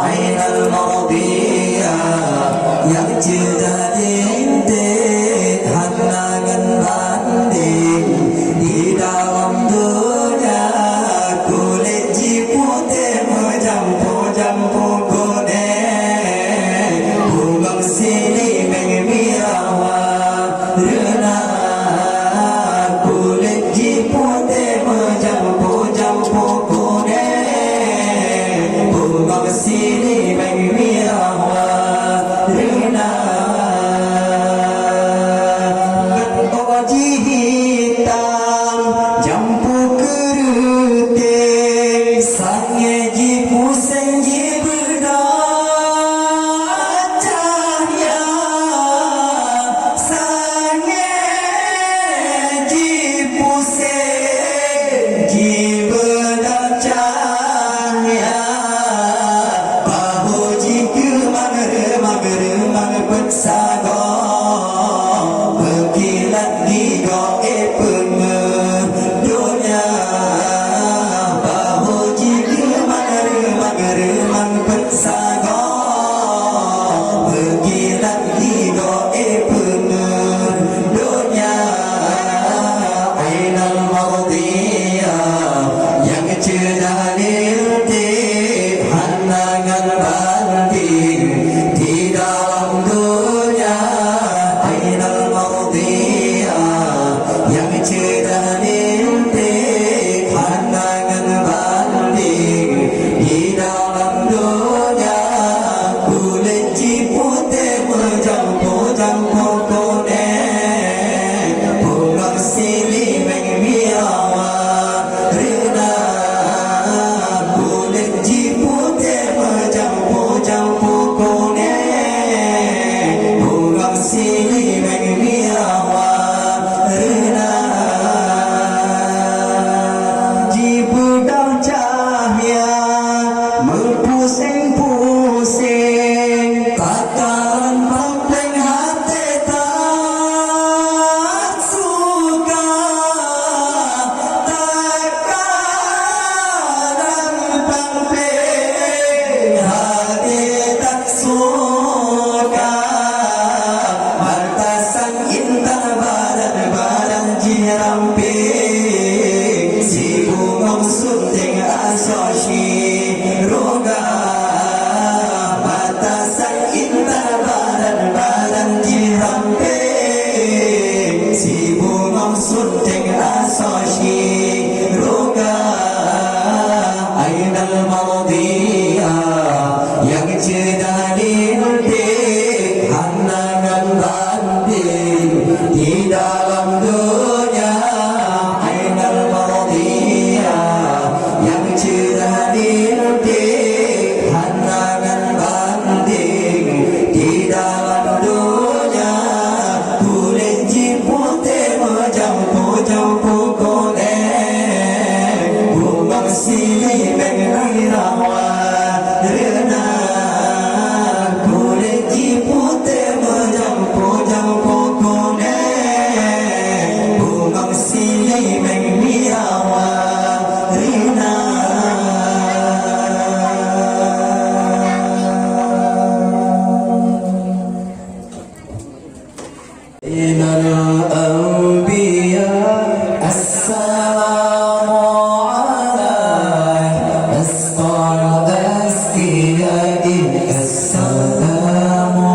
[SPEAKER 1] Ainal maudiyah yang jadi intik halangan banding di dalam dunia. Kulit putih menjampu-jampu kuning, bunga sini mengmirawa rena. Kulit putih menjampu-jampu kuning, bunga sini mengmirawa rena. Baju hitam jampu keruting, sange pusing berdacahya. Sange pusing berdacahya. Bahu jika mager bersaga, berkilat giga pengedunya. Bahu jika mager bersaga, berkilat giga pengedunya. Ainal maudiyah yang cerdanin halangan banding di dalam dunia. Ainal maudiyah yang cerdanin halangan banding di dalam dunia. Kulit putih menjampu-jampu kuning, bunga sini mengmirawa rena. Kulit putih menjampu-jampu kuning, bunga sini mengmirawa rena. Budang cahaya mempusing-pusing, takaran pampling hati tak suka. Takaran pampling hati tak suka. Martasan indah badan jiramping, si bunga sunting asosi roga. Batasan indah badan jiramping, si bunga sunting asosi roga. Ainal maudiyah yang cerdanin halangan banding di dalam dunia. Ainal maudiyah yang cerdanin halangan banding di dalam dunia. Kulit putih menjampu-jampu kuning, bunga sini mengmirawa rena. Kulit putih menjampu-jampu kuning, bunga sini mengmirawa rena. Inal anbiya assalamu alaikum, asqal asqiyai assalamu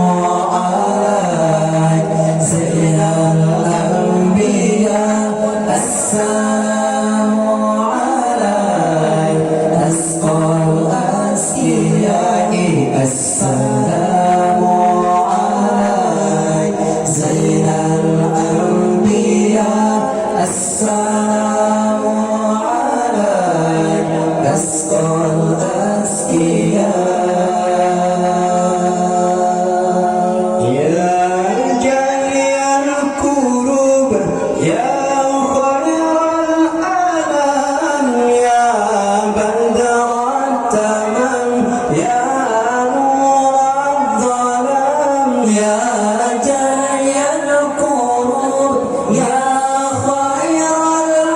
[SPEAKER 1] alaikum, zainal anbiya assalamu alaikum, asqal asqiyai assalamu alaikum, zainal anbiya assalamu alaikum, asqal asqiya. Ya jaliyal qulub ya khairal alam, ya bandar tamam, ya nur al-dhalam, ya jaliyal qulub ya khairal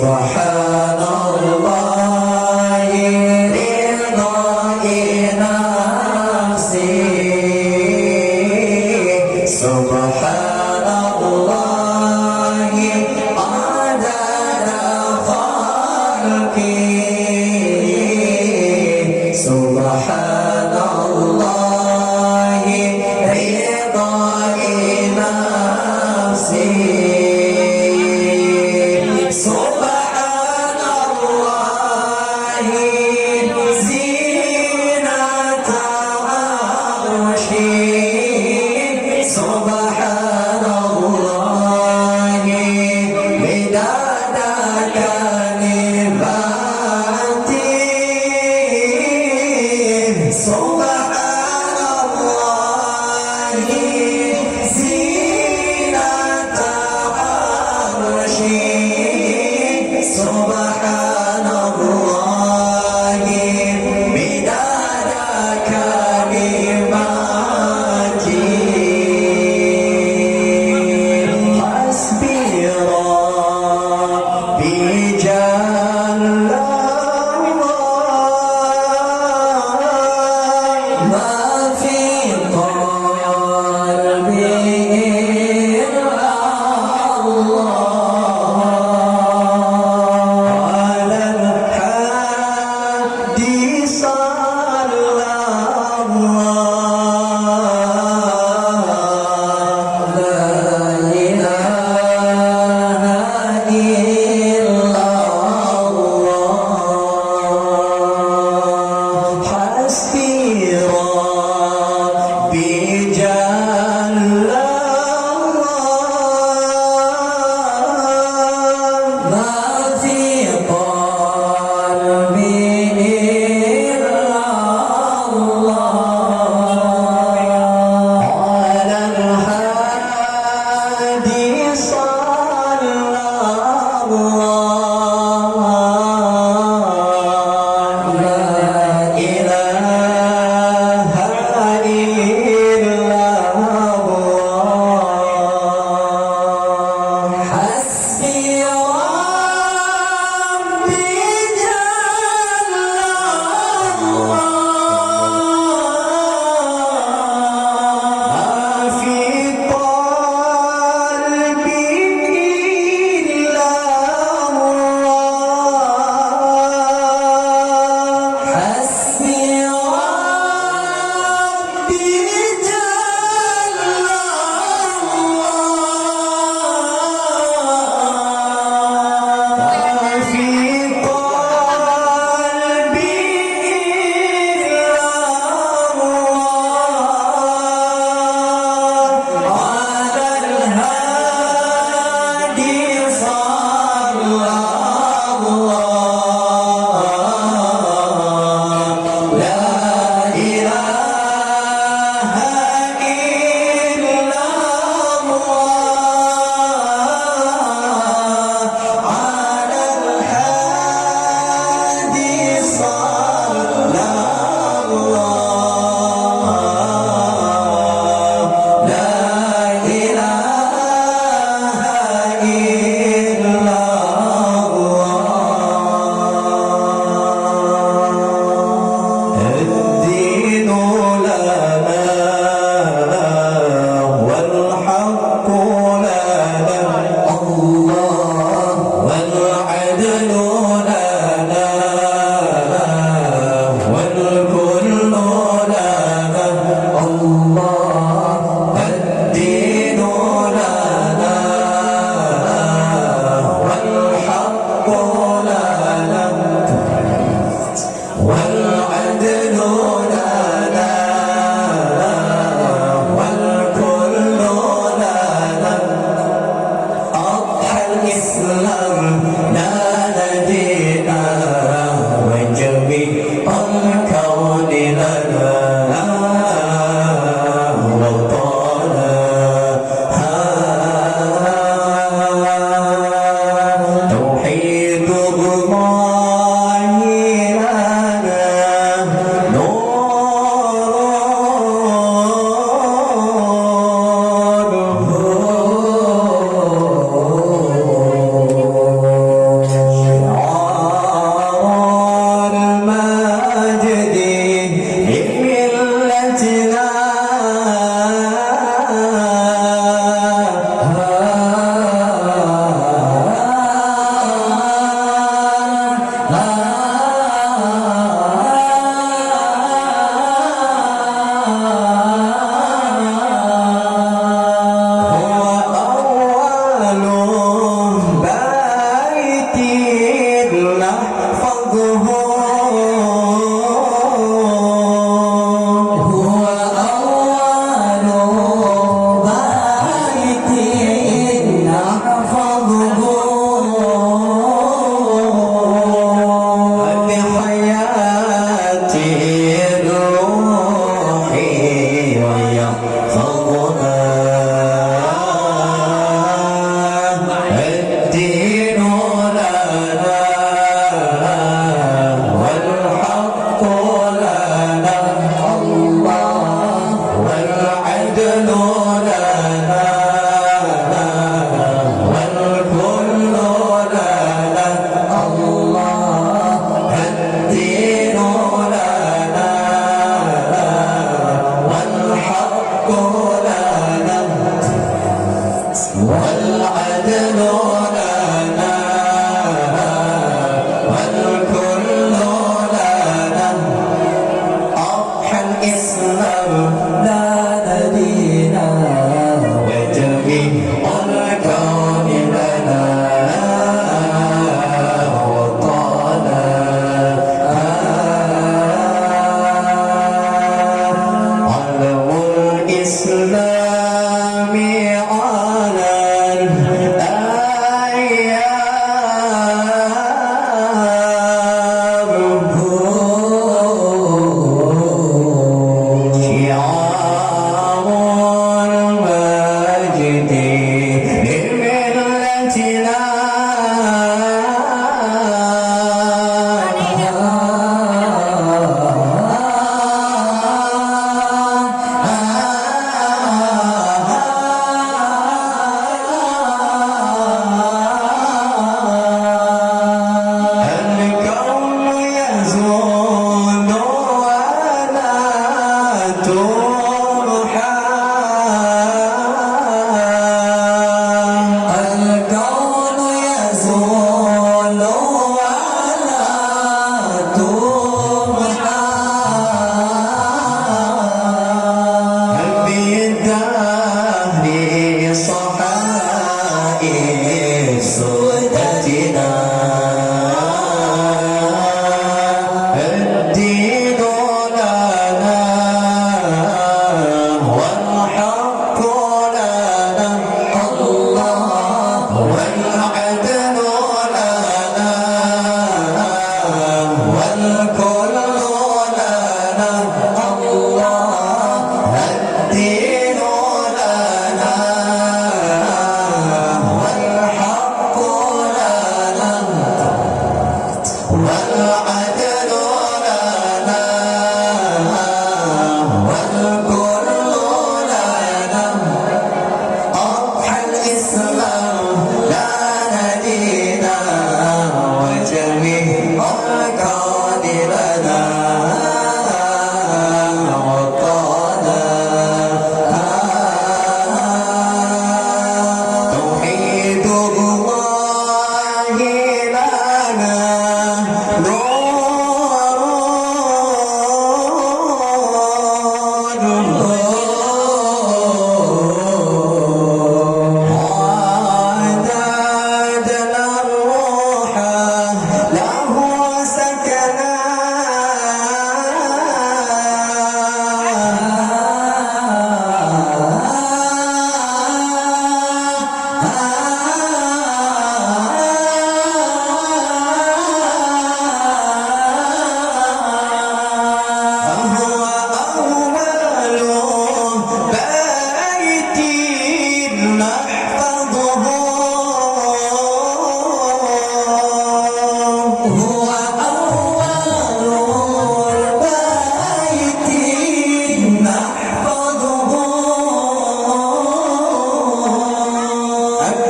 [SPEAKER 1] Subhanallah ridai nafsi, Subhanallah adada khalqi, Subhanallah ridai nafsi, Subhanallah zinata arshi, Subhanallah midada kalimati, Subhanallah zinata arshi, Subhanallah midada kalimati, hasbi rabbi jalla ma fi qalbi illa Allah, ala al-hadi sallallahu, la ilaha illa والعدل لنا والكل لنا أضحى الإسلام لنا دينا وجميع الكون لنا وقانا توحيد الله لنا عددنا الروح له سكنا فهو أول بيت نحفظه هو أول بيت نحفظه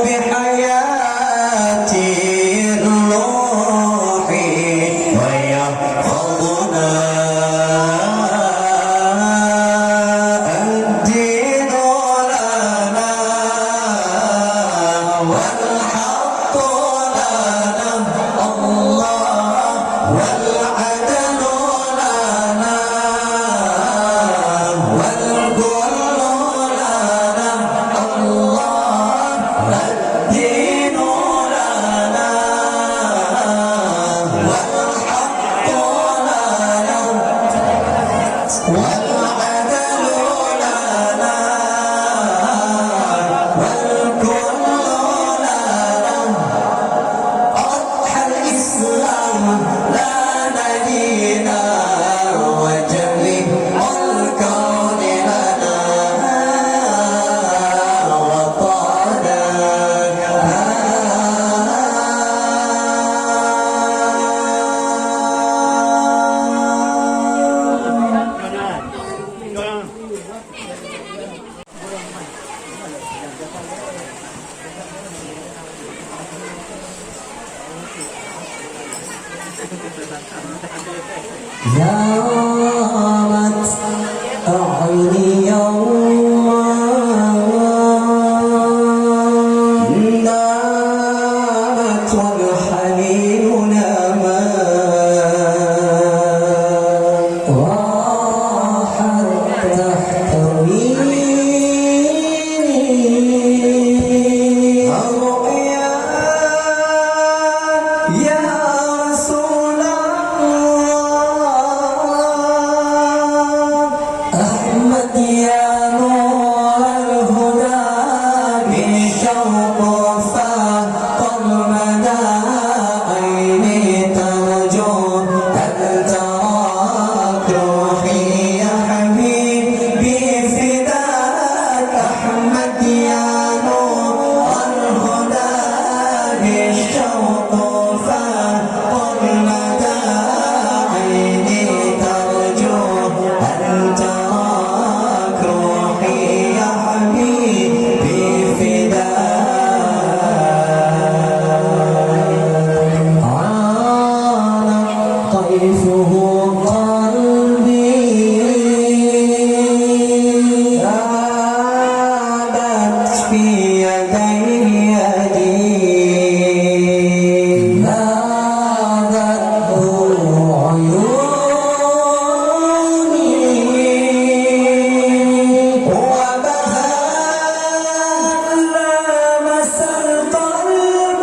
[SPEAKER 1] بحياة الروح ويحفظنا الدين لنا والحق لنا الله والعدل لنا والكل لنا الله الدين لنا والحق لنا والعدل لنا والكل لنا أضحى الإسلام لنا دينا وجميع الكون لنا وطانا زارت أعيني يوما نامت والحنين ناما راحت تحتويني الرؤيا يا رسول الله أحمد يا نور الهدى بالشوق فاق المدى عيني ترجو هل تراك روحي يا حبيبي فداك أحمد يا نور الهدى بالشوق فاق المدى عيني ترجو هل تراك روحي يا حبيبي فداك عانق طيفه قلبي عادت في يديه يدي نادته عيوني وبهى لمس القلب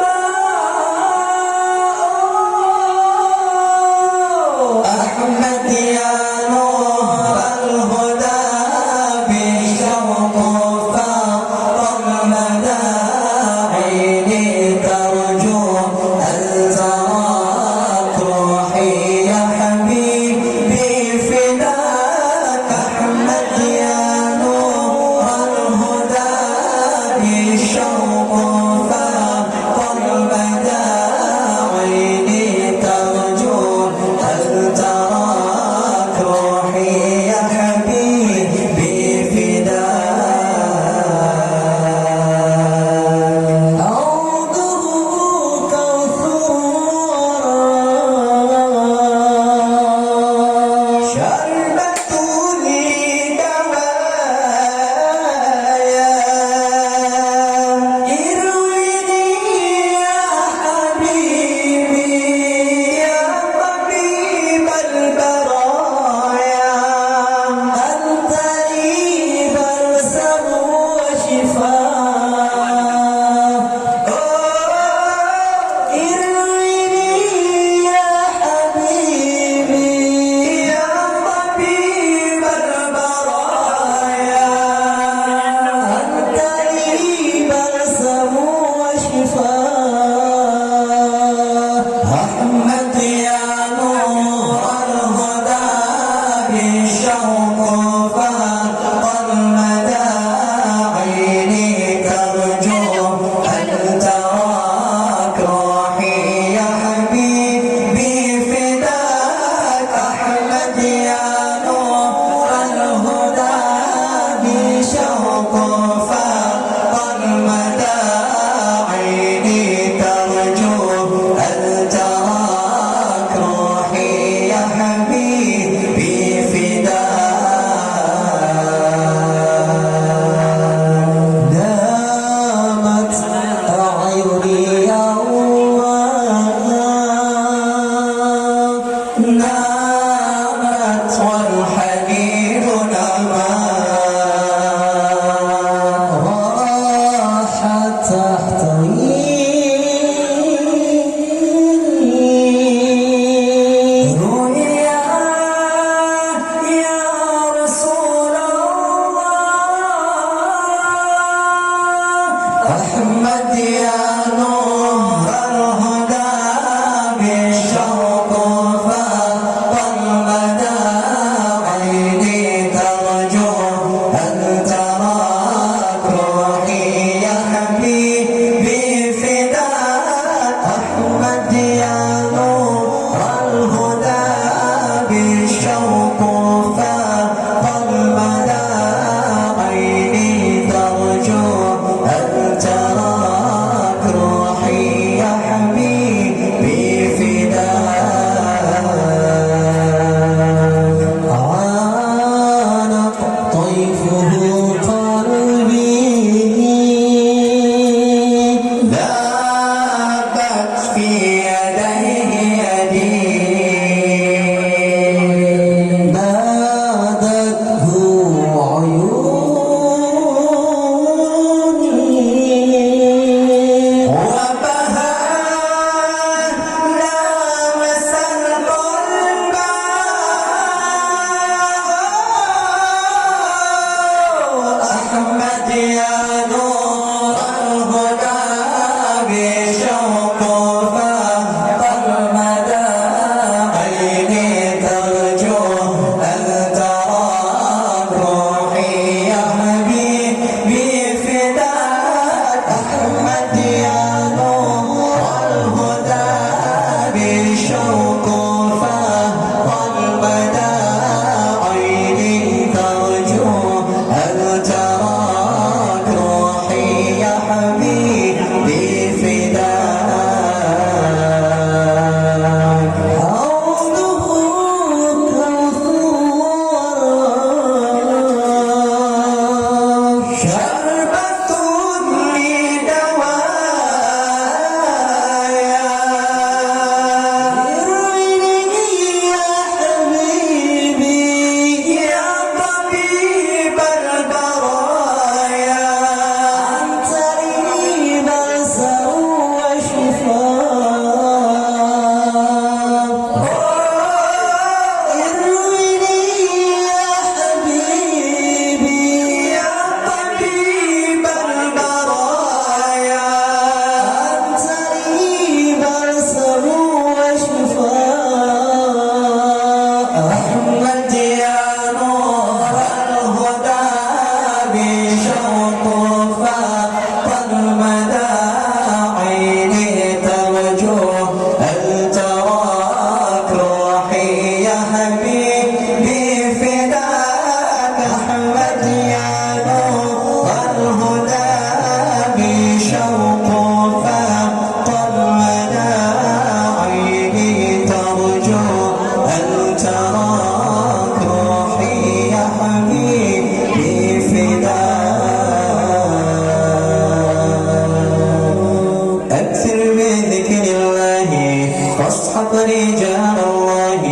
[SPEAKER 1] واصحب رجال الله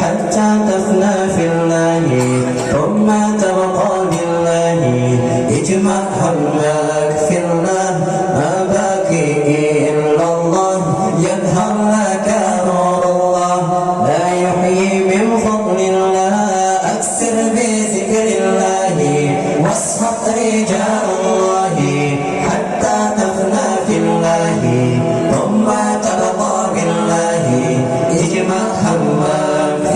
[SPEAKER 1] حتى تفنى في الله ثم تبقى بالله اجمع همك في الله ما باقي إلا الله يظهر لك نور الله لا يحيي من فضل الله أكثر بذكر الله واصحب رجال الله حتى تفنى في الله ثم تبقى بالله اجمع همك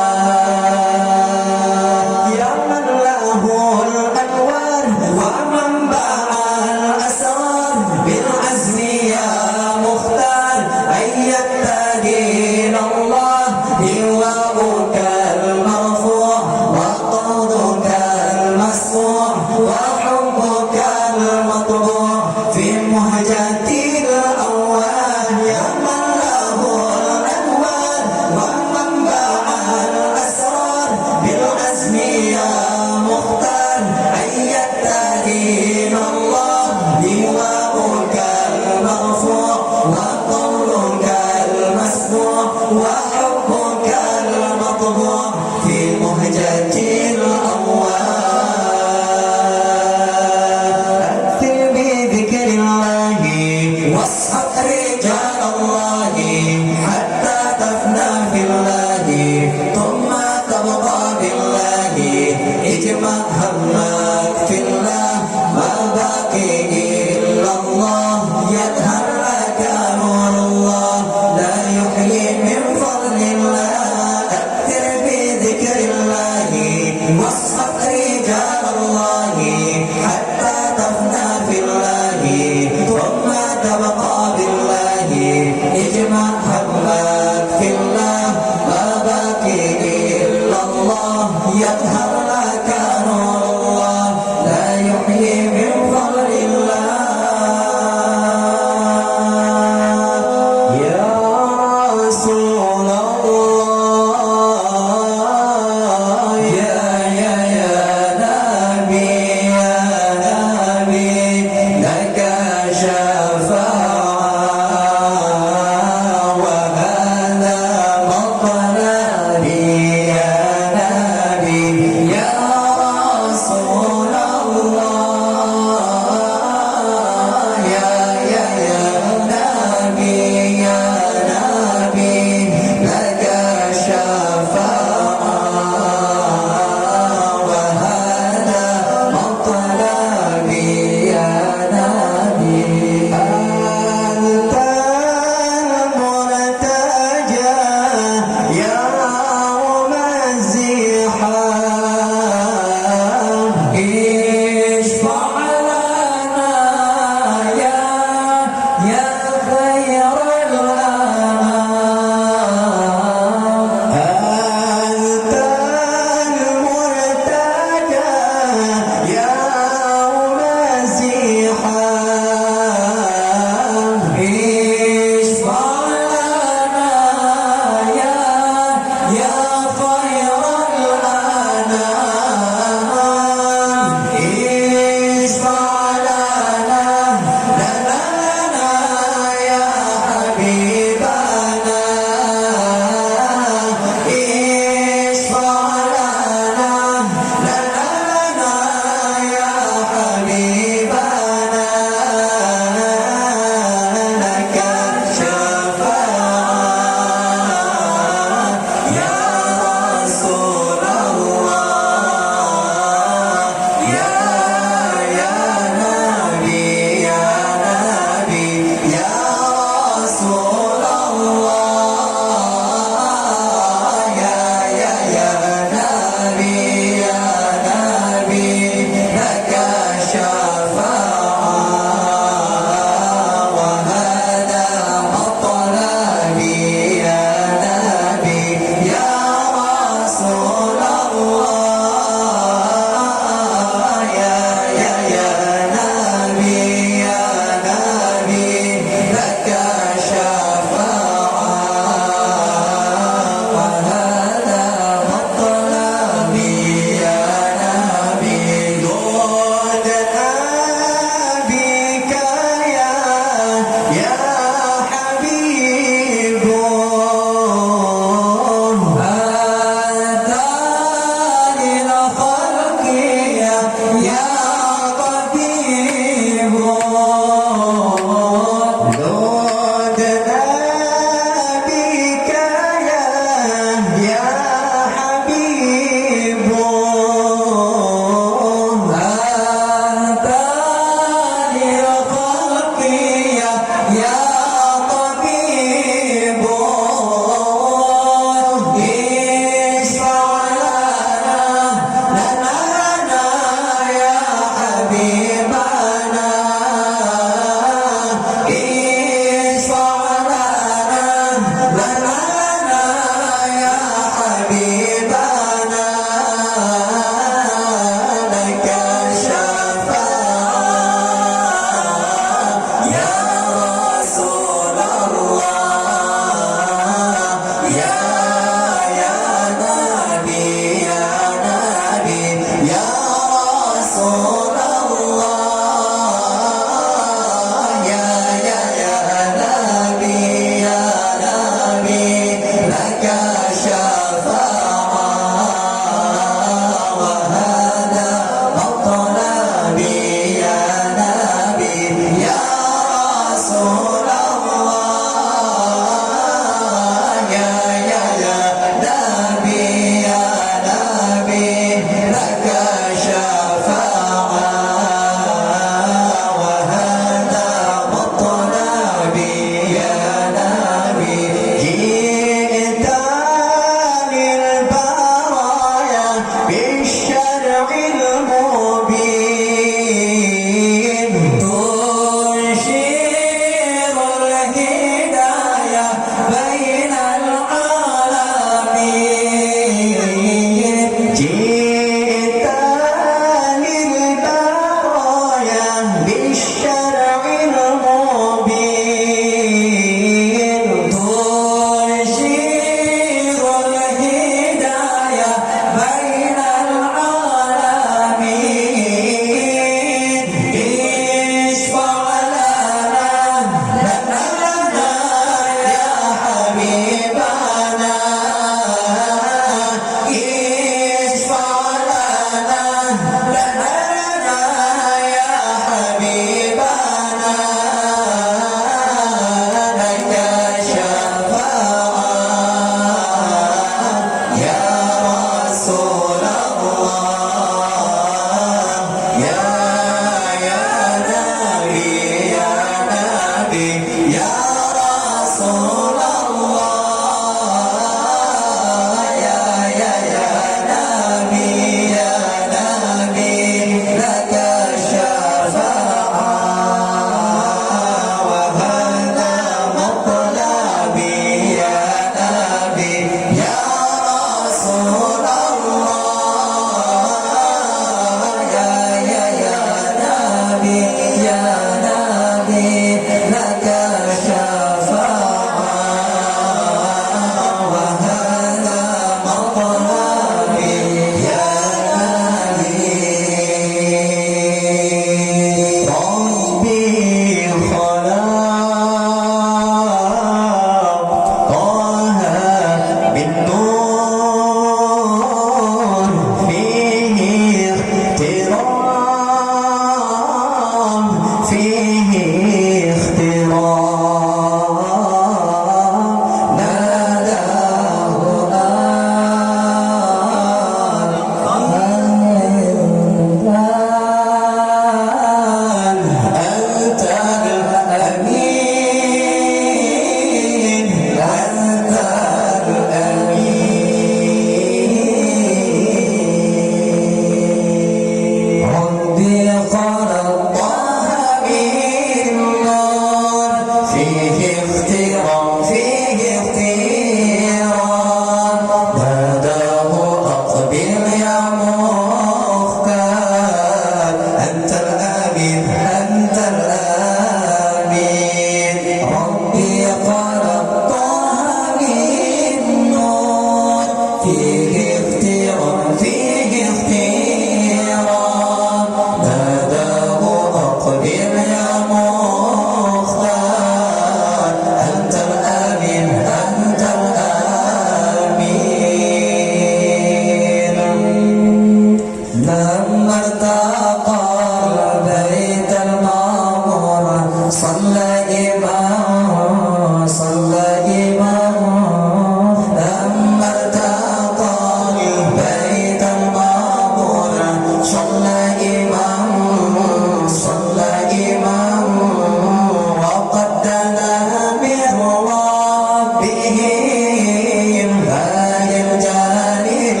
[SPEAKER 1] ربهم هاي الجليل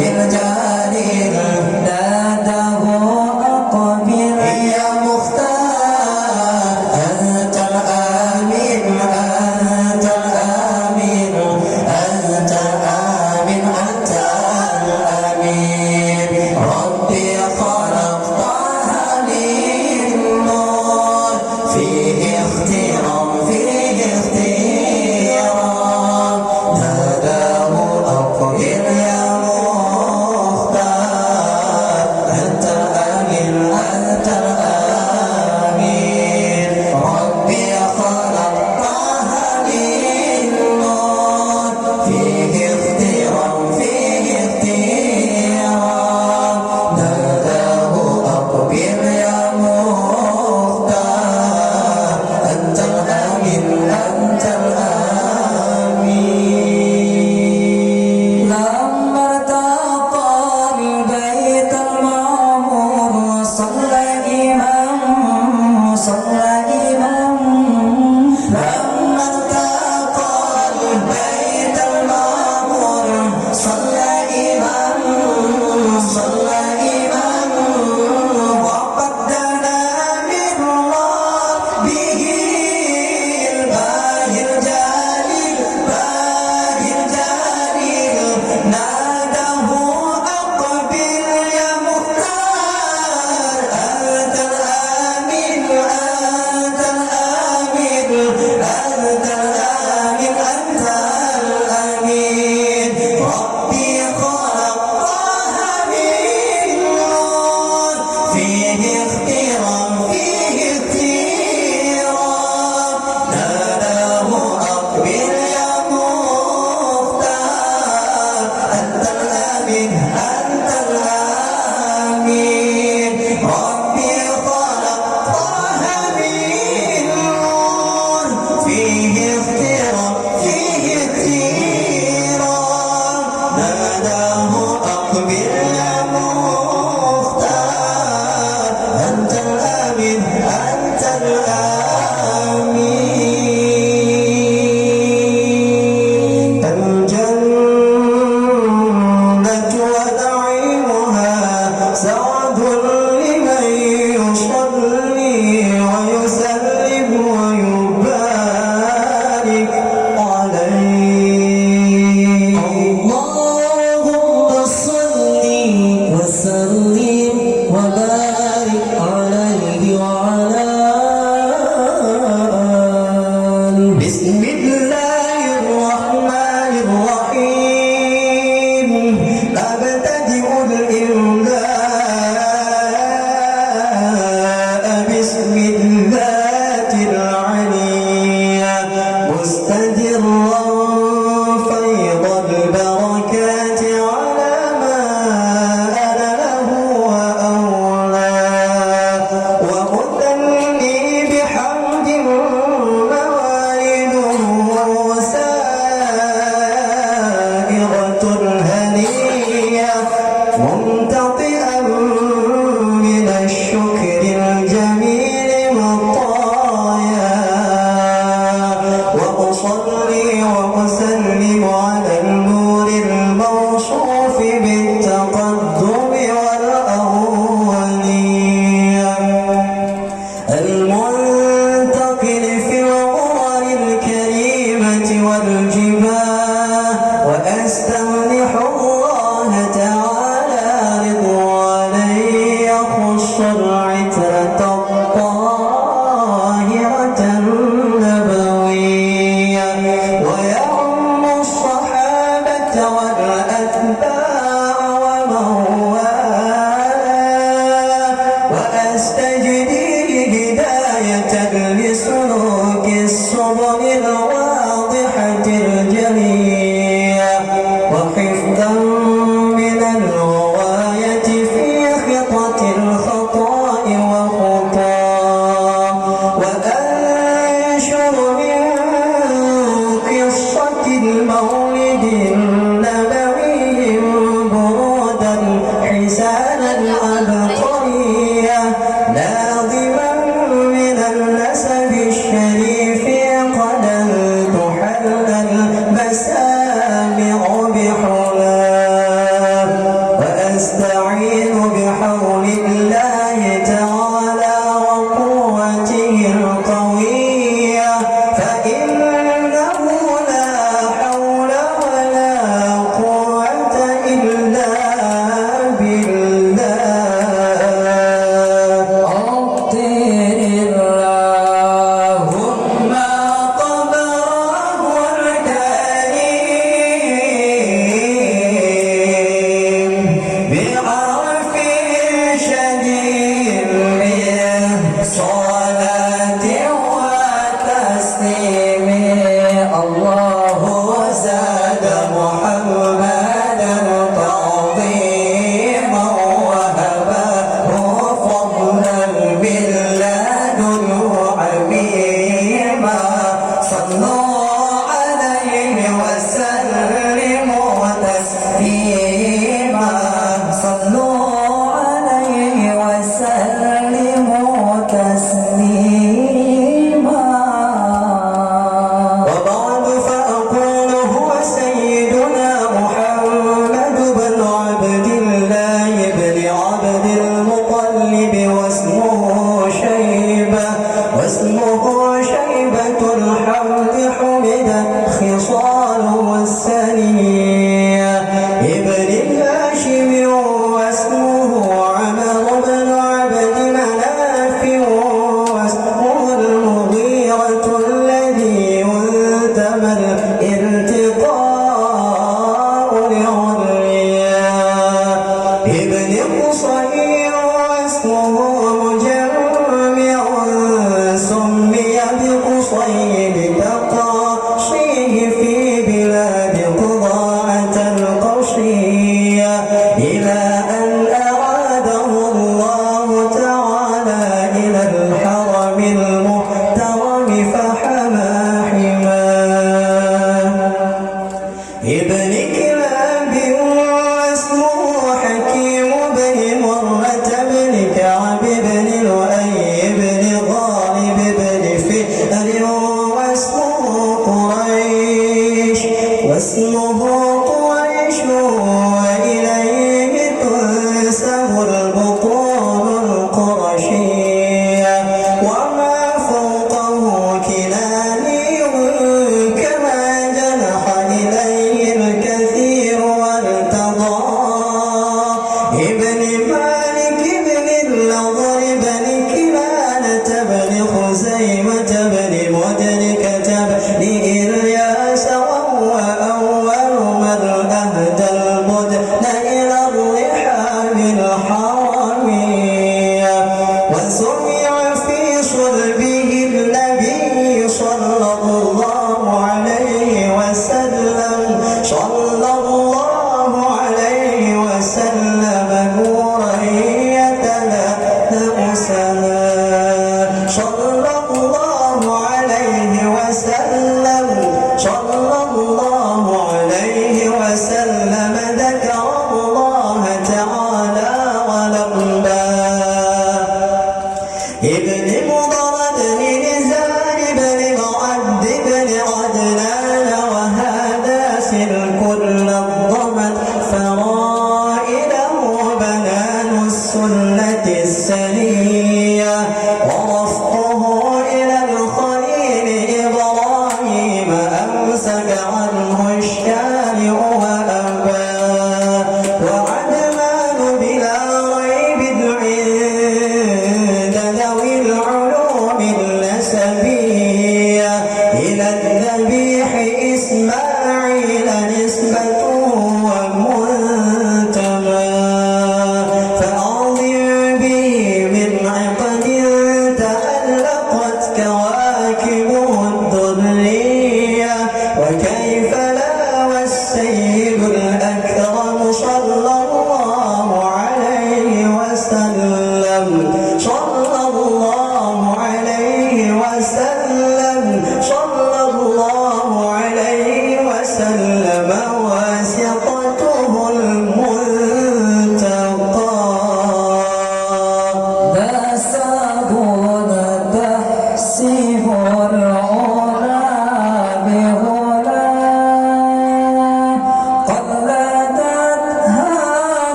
[SPEAKER 1] الجليل ناداه أقبل يا مختار أنت الآمن أنت الآمن أنت الآمن أنت الآمن ربي خلقتها للنور فيه اختيار فيه اختيار ناداه أقبل يا مختار أنت الآمن أنت الآمن ربي خلقتها للنور فيه اختيار فيه اختيار ناداه أقبل يا مختار أنت الآمن أنت الآمن لما ارتقى البيت المعمور صلى إمام لما ارتقى البيت المعمور صلى إمام وقد دنا من ربه الباهي الجليل ناداه أقبل يا مختار أنت الآمن أنت الآمن أنت الآمن أنت الآمن ربي خلقها من نور فيه اختيار فيه اختيار ناداه أقبل يا مختار أنت الآمن أنت الآمن ربي خلقها من نور فيه اختيار فيه اختيار ناداه أقبل يا مختار أنت الآمن أنت الآمن الجنة ونعيمها سعد لمن يصلي ويسلم ويبارك عليه اللهم صل وسلم وبارك عليه وعلى آله بسم الله الرحمن الرحيم أبتدئ الإملاء بسم الله العليا مستدرا فيض البركات على ما أنا له وأولى وأثني بحمد موالده سائغة هنية ممتطئا من الشكر الجميل والطايا وأصلي وأسلم على النور الموصوف بالتقدم والأولية المنتقل في الغرر الكريمة والجباه وأستمنح الله تعالى رضوانا يخص العترة الطاهرة النبوية ويعم الصحابة والأتباع ومن والاه وأستجدي هداية لسلوك السبل الواضحة الجلية وحفظا من الغواية في خطة الخطاء وخطاه وأنشر من قصة المولد النبوي برودا حسانا عبقريا ناظما من النسب الشريف قد بن إلياس وهو أول من أهدى البدن إلى الرحاب الحرمية وسمع في صلبه النبي صلى الله عليه وسلم نورا يتلألأ سنا صلى الله عليه وسلم ذكر الله تعالى ولبى ابن مضرد بن نزار بن معد بن عدنان وهذا سلك الضمت فرائله بنان السنة السنية ورفعه إلى الخليل إبراهيم أمسك عنه الشارع وأبى وعدمان بلا ريب عند ذوي العلوم النسبية إلى الذبيح إسماعيل نسبة ومنتمى فأعظم به من عقد تألقت كواكبه الدرية وكيف لا والسيد الأكرم صلى الله عليه وسلم وسلم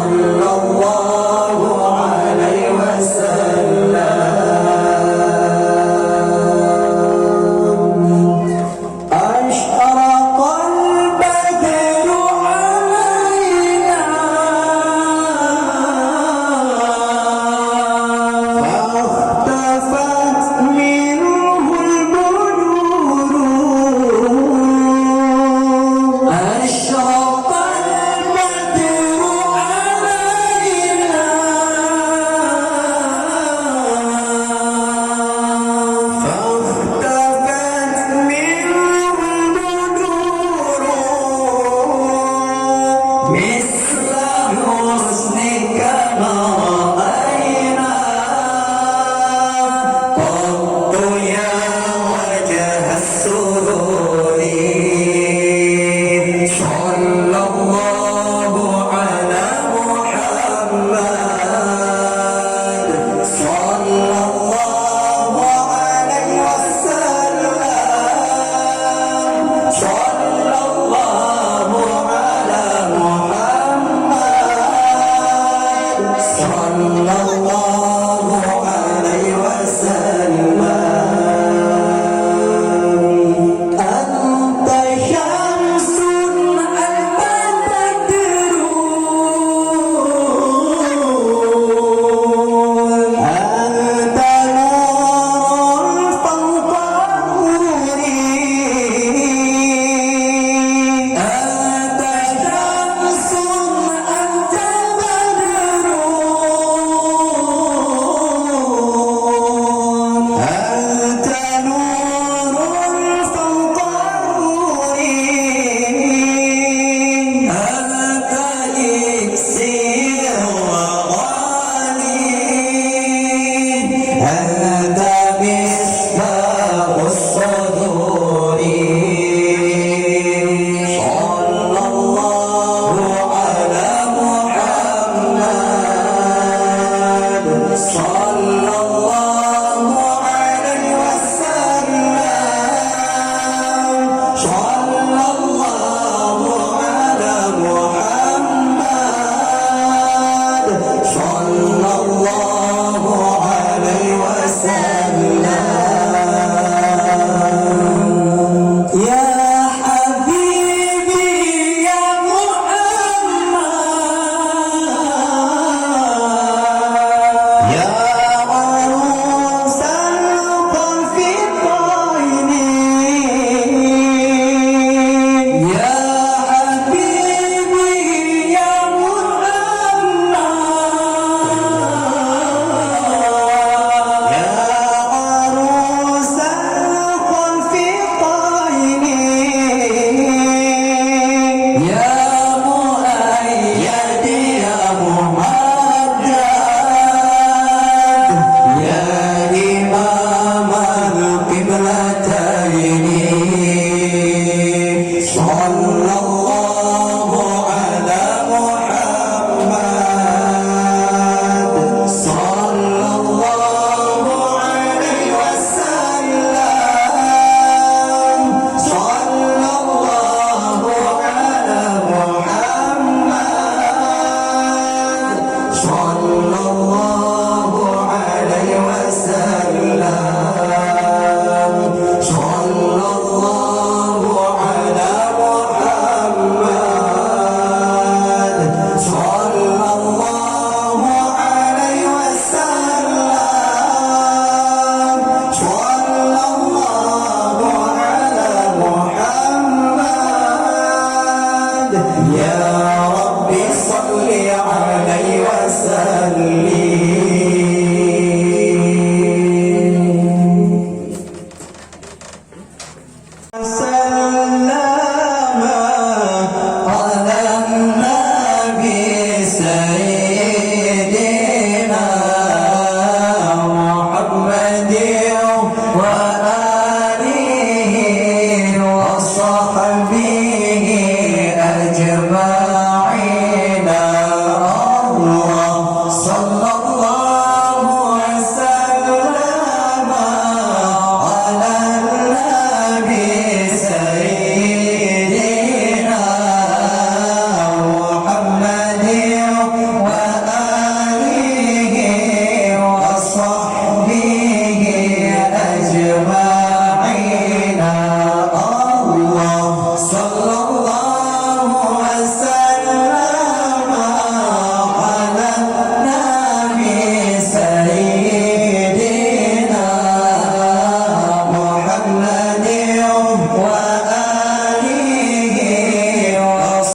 [SPEAKER 1] صلى الله عليه وسلم. أشرق البدر علينا فاختفت منه البدور. أشرق البدر علينا فاختفت منه البدور. مثل حسنك ما رأينا قط يا وجه السرور. صلى الله على محمد صلى الله عليه وسلم. صلى الله على محمد صلى الله عليه وسلم. أنت شمس البدر أنت نور فوق النور. أنت شمس أنت بدر أنت نور فوق النور. أنت إكسير وغالي أنت مصباح الصدور. صلى الله على محمد صلى الله عليه وسلم. صلى الله على محمد صلى الله عليه وسلم. يا حبيبي يا محمد يا عروس الخلفين. يا حبيبي يا محمد يا عروس الخلفين. يا مؤيد يا ممجد يا إمام القبلتين. صلى الله على محمد صلى الله عليه وسلم. صلى الله على محمد صلى الله عليه وسلم. صلى الله على محمد صلى الله عليه وسلم. صلى الله على محمد. يا رب صل عليه وسلم. سلام على النبي سيدنا